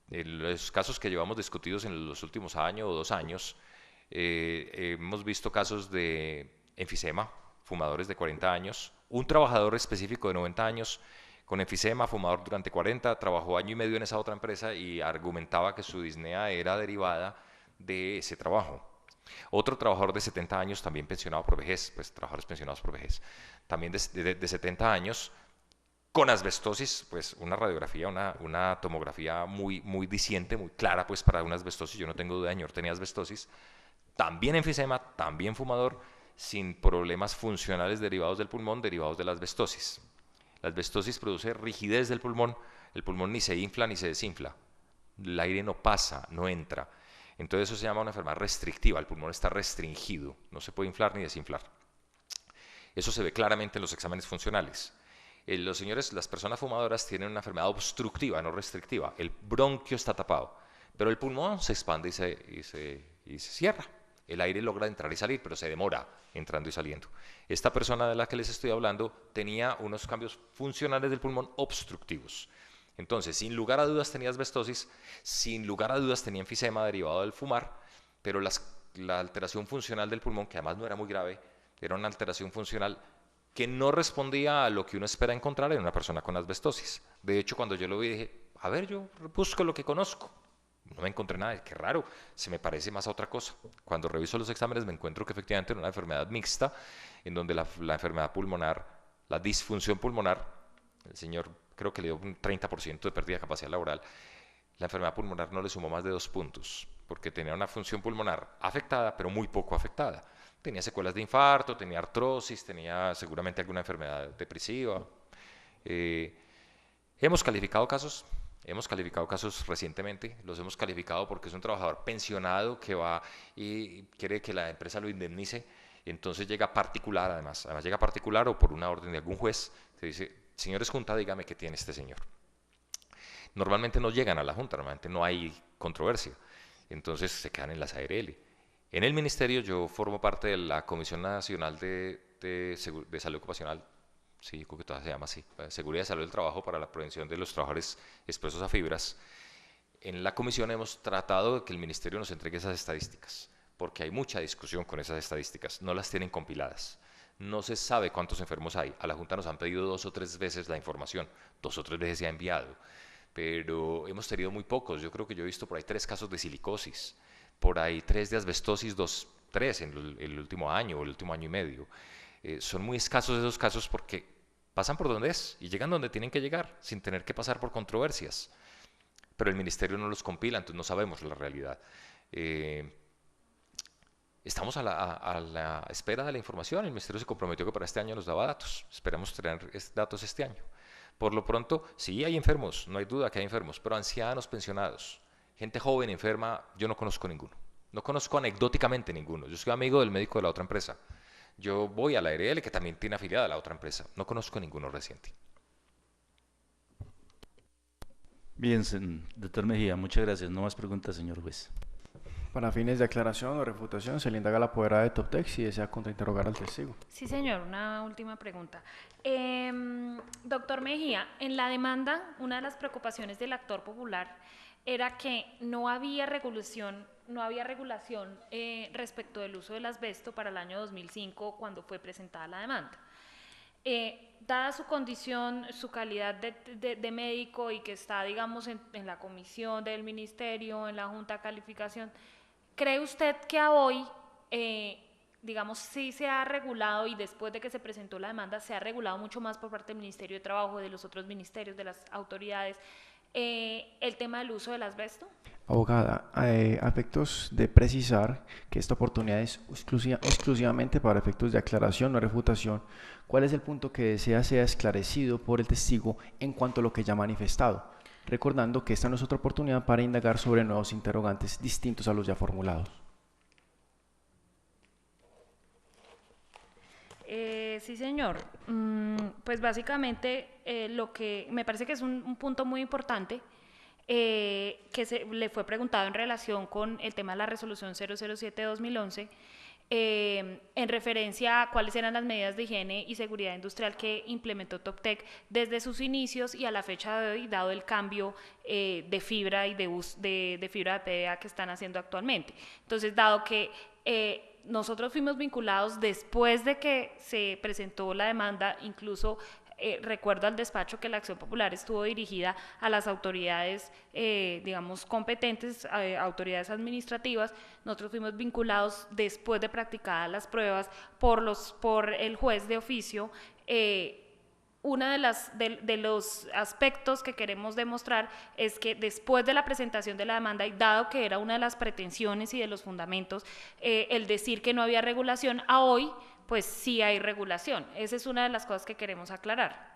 Los casos que llevamos discutidos en los últimos años o 2 años, hemos visto casos de enfisema, fumadores de 40 años, un trabajador específico de 90 años, con enfisema, fumador durante 40, trabajó 1 año y medio en esa otra empresa y argumentaba que su disnea era derivada de ese trabajo. Otro trabajador de 70 años, también pensionado por vejez, pues trabajadores pensionados por vejez, también de 70 años, con asbestosis, pues una radiografía, una tomografía muy diciente, muy clara, pues para una asbestosis, yo no tengo duda, señor, tenía asbestosis, también enfisema, también fumador, sin problemas funcionales derivados del pulmón, derivados de la asbestosis. La asbestosis produce rigidez del pulmón, el pulmón ni se infla ni se desinfla, el aire no pasa, no entra. Entonces eso se llama una enfermedad restrictiva, el pulmón está restringido, no se puede inflar ni desinflar. Eso se ve claramente en los exámenes funcionales. Las personas fumadoras tienen una enfermedad obstructiva, no restrictiva, el bronquio está tapado, pero el pulmón se expande y se cierra. El aire logra entrar y salir, pero se demora entrando y saliendo. Esta persona de la que les estoy hablando tenía unos cambios funcionales del pulmón obstructivos. Entonces, sin lugar a dudas tenía asbestosis, sin lugar a dudas tenía enfisema derivado del fumar, pero la alteración funcional del pulmón, que además no era muy grave, era una alteración funcional que no respondía a lo que uno espera encontrar en una persona con asbestosis. De hecho, cuando yo lo vi, dije, a ver, yo busco lo que conozco. No me encontré nada, qué raro, se me parece más a otra cosa. Cuando reviso los exámenes me encuentro que efectivamente era una enfermedad mixta, en donde la enfermedad pulmonar, la disfunción pulmonar, el señor creo que le dio un 30% de pérdida de capacidad laboral, la enfermedad pulmonar no le sumó más de 2 puntos, porque tenía una función pulmonar afectada, pero muy poco afectada. Tenía secuelas de infarto, tenía artrosis, tenía seguramente alguna enfermedad depresiva. Eh, hemos calificado casos recientemente, los hemos calificado porque es un trabajador pensionado que va y quiere que la empresa lo indemnice, y entonces llega particular, además llega particular o por una orden de algún juez, se dice, señores Junta, dígame qué tiene este señor. Normalmente no llegan a la Junta, normalmente no hay controversia, entonces se quedan en las ARL. En el ministerio yo formo parte de la Comisión Nacional de Salud Ocupacional, sí, creo que todavía se llama así, Seguridad y Salud del Trabajo para la prevención de los trabajadores expuestos a fibras. En la comisión hemos tratado de que el ministerio nos entregue esas estadísticas, porque hay mucha discusión con esas estadísticas, no las tienen compiladas. No se sabe cuántos enfermos hay. A la Junta nos han pedido 2 o 3 veces la información, 2 o 3 veces se ha enviado, pero hemos tenido muy pocos. Yo creo que yo he visto por ahí 3 casos de silicosis, por ahí 3 de asbestosis, 3 en el último año o el último año y medio. Son muy escasos esos casos porque pasan por donde es y llegan donde tienen que llegar sin tener que pasar por controversias. Pero el ministerio no los compila, entonces no sabemos la realidad. Estamos a la espera de la información. El ministerio se comprometió que para este año nos daba datos. Esperamos tener datos este año. Por lo pronto, sí hay enfermos, no hay duda que hay enfermos, pero ancianos, pensionados, gente joven, enferma, yo no conozco ninguno. No conozco anecdóticamente ninguno. Yo soy amigo del médico de la otra empresa. Yo voy a la ARL, que también tiene afiliada a la otra empresa. No conozco ninguno reciente. Bien, doctor Mejía, muchas gracias. No más preguntas, señor juez. Para fines de aclaración o refutación, se le indaga a la apoderada de Toptex si desea contrainterrogar al testigo. Sí, señor, una última pregunta. Doctor Mejía, en la demanda, una de las preocupaciones del actor popular era que no había regulación respecto del uso del asbesto para el año 2005 cuando fue presentada la demanda. Dada su condición, su calidad de médico y que está, digamos, en la comisión del ministerio, en la Junta de Calificación, ¿cree usted que a hoy, digamos, sí se ha regulado y después de que se presentó la demanda se ha regulado mucho más por parte del Ministerio de Trabajo, de los otros ministerios, de las autoridades, el tema del uso del asbesto? Abogada, a efectos de precisar que esta oportunidad es exclusivamente para efectos de aclaración o refutación, ¿cuál es el punto que desea sea esclarecido por el testigo en cuanto a lo que ya ha manifestado? Recordando que esta no es otra oportunidad para indagar sobre nuevos interrogantes distintos a los ya formulados. Sí, señor. Pues básicamente lo que me parece que es un punto muy importante que le fue preguntado en relación con el tema de la resolución 007 de 2011, en referencia a cuáles eran las medidas de higiene y seguridad industrial que implementó Toptec desde sus inicios y a la fecha de hoy, dado el cambio de fibra y de fibra de PVA que están haciendo actualmente. Entonces, dado que nosotros fuimos vinculados después de que se presentó la demanda, incluso recuerdo al despacho que la acción popular estuvo dirigida a las autoridades, digamos, competentes, autoridades administrativas. Nosotros fuimos vinculados después de practicadas las pruebas por el juez de oficio. Uno de los aspectos que queremos demostrar es que después de la presentación de la demanda, y dado que era una de las pretensiones y de los fundamentos, el decir que no había regulación, a hoy pues sí hay regulación. Esa es una de las cosas que queremos aclarar.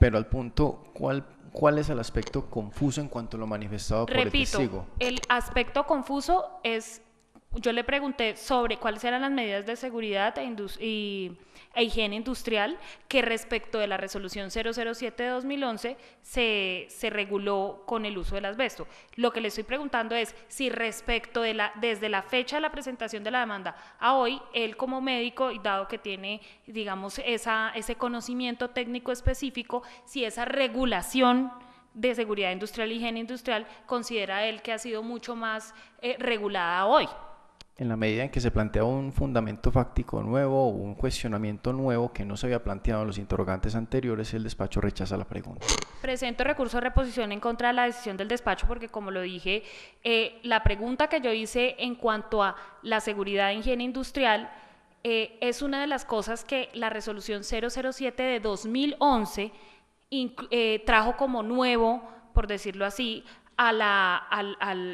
Pero al punto, ¿cuál es el aspecto confuso en cuanto a lo manifestado por el testigo? El aspecto confuso es, yo le pregunté sobre cuáles eran las medidas de seguridad e higiene industrial que respecto de la resolución 007 de 2011 se reguló con el uso del asbesto. Lo que le estoy preguntando es si respecto desde la fecha de la presentación de la demanda a hoy, él como médico, y dado que tiene, digamos, ese conocimiento técnico específico, si esa regulación de seguridad industrial e higiene industrial considera él que ha sido mucho más regulada hoy. En la medida en que se plantea un fundamento fáctico nuevo o un cuestionamiento nuevo que no se había planteado en los interrogantes anteriores, el despacho rechaza la pregunta. Presento recurso de reposición en contra de la decisión del despacho porque, como lo dije, la pregunta que yo hice en cuanto a la seguridad e higiene industrial es una de las cosas que la resolución 007 de 2011 trajo como nuevo, por decirlo así,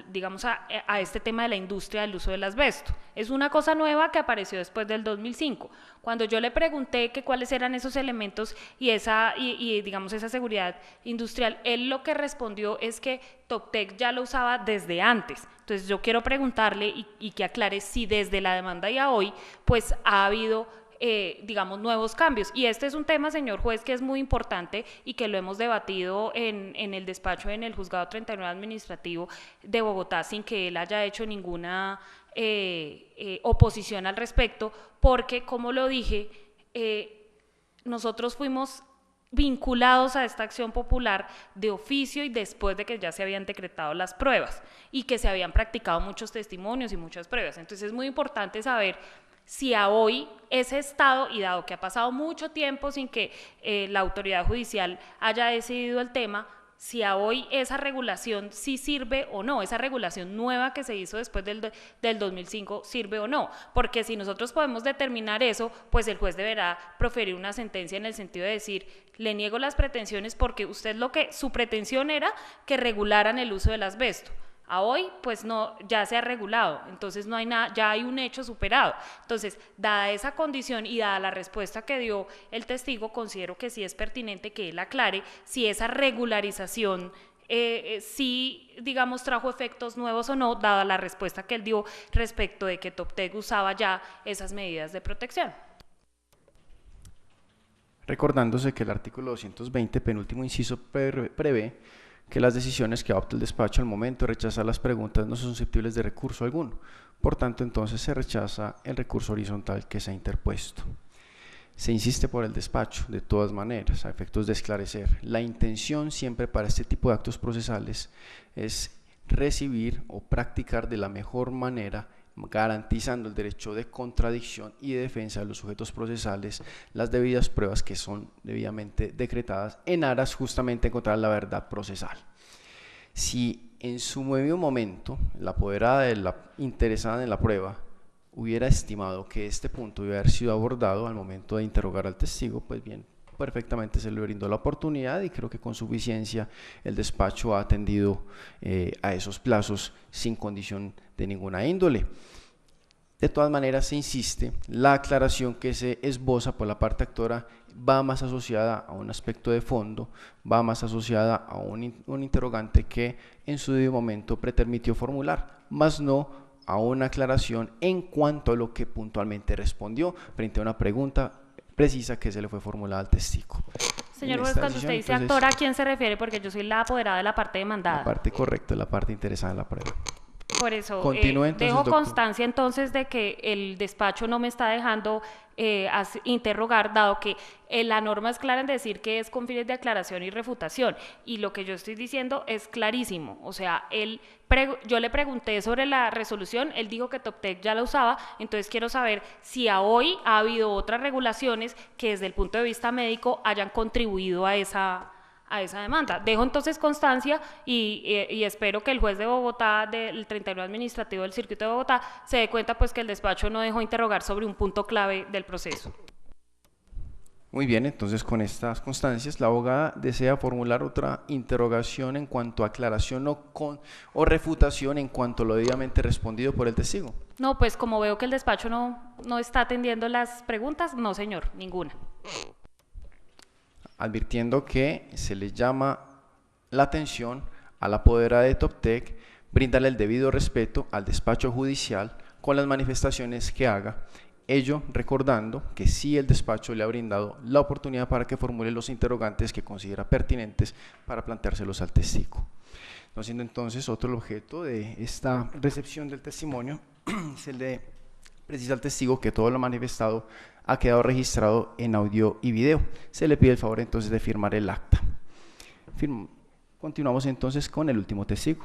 digamos, a este tema de la industria del uso del asbesto. Es una cosa nueva que apareció después del 2005. Cuando yo le pregunté que cuáles eran esos elementos y digamos, esa seguridad industrial, él lo que respondió es que Toptec ya lo usaba desde antes. Entonces yo quiero preguntarle y que aclare si desde la demanda y a hoy, pues ha habido digamos, nuevos cambios. Y este es un tema, señor juez, que es muy importante y que lo hemos debatido en el despacho en el Juzgado 39 Administrativo de Bogotá sin que él haya hecho ninguna oposición al respecto, porque, como lo dije, nosotros fuimos vinculados a esta acción popular de oficio y después de que ya se habían decretado las pruebas y que se habían practicado muchos testimonios y muchas pruebas. Entonces es muy importante saber si a hoy ese estado, y dado que ha pasado mucho tiempo sin que la autoridad judicial haya decidido el tema, si a hoy esa regulación sí sirve o no, esa regulación nueva que se hizo después del 2005 sirve o no, porque si nosotros podemos determinar eso, pues el juez deberá proferir una sentencia en el sentido de decir, le niego las pretensiones porque usted su pretensión era que regularan el uso del asbesto. A hoy, pues no, ya se ha regulado, entonces no hay nada, ya hay un hecho superado. Entonces, dada esa condición y dada la respuesta que dio el testigo, considero que sí es pertinente que él aclare si esa regularización sí, digamos, trajo efectos nuevos o no, dada la respuesta que él dio respecto de que Toptec usaba ya esas medidas de protección. Recordándose que el artículo 220, penúltimo inciso, prevé que las decisiones que adopta el despacho al momento de rechazar las preguntas no son susceptibles de recurso alguno. Por tanto, entonces se rechaza el recurso horizontal que se ha interpuesto. Se insiste por el despacho, de todas maneras, a efectos de esclarecer. La intención siempre para este tipo de actos procesales es recibir o practicar de la mejor manera, garantizando el derecho de contradicción y de defensa de los sujetos procesales, las debidas pruebas que son debidamente decretadas en aras justamente de encontrar la verdad procesal. Si en su debido momento la apoderada de la interesada en la prueba hubiera estimado que este punto debe haber sido abordado al momento de interrogar al testigo, pues bien, perfectamente se le brindó la oportunidad y creo que con suficiencia el despacho ha atendido a esos plazos sin condición de ninguna índole. De todas maneras, se insiste, la aclaración que se esboza por la parte actora va más asociada a un aspecto de fondo, va más asociada a un interrogante que en su debido momento pretermitió formular, más no a una aclaración en cuanto a lo que puntualmente respondió frente a una pregunta precisa que se le fue formulada al testigo. Señor juez, cuando usted dice actora, ¿a quién se refiere? Porque yo soy la apoderada de la parte demandada. La parte correcta, la parte interesada en la prueba. Por eso, entonces, dejo doctor. constancia entonces de que el despacho no me está dejando interrogar, dado que la norma es clara en decir que es con fines de aclaración y refutación, y lo que yo estoy diciendo es clarísimo. O sea, yo le pregunté sobre la resolución, él dijo que Toptec ya la usaba, entonces quiero saber si a hoy ha habido otras regulaciones que desde el punto de vista médico hayan contribuido a esa demanda. Dejo entonces constancia y espero que el juez de Bogotá, del 39 Administrativo del Circuito de Bogotá, se dé cuenta pues que el despacho no dejó interrogar sobre un punto clave del proceso. Muy bien, entonces con estas constancias la abogada desea formular otra interrogación en cuanto a aclaración o refutación en cuanto a lo debidamente respondido por el testigo. No, pues como veo que el despacho no está atendiendo las preguntas, no señor, ninguna. Advirtiendo que se le llama la atención a la apoderada de Toptec, brindarle el debido respeto al despacho judicial con las manifestaciones que haga, ello recordando que sí el despacho le ha brindado la oportunidad para que formule los interrogantes que considera pertinentes para planteárselos al testigo. No siendo entonces otro el objeto de esta recepción del testimonio, se le precisa al testigo que todo lo manifestado ha quedado registrado en audio y video. Se le pide el favor entonces de firmar el acta. Continuamos entonces con el último testigo.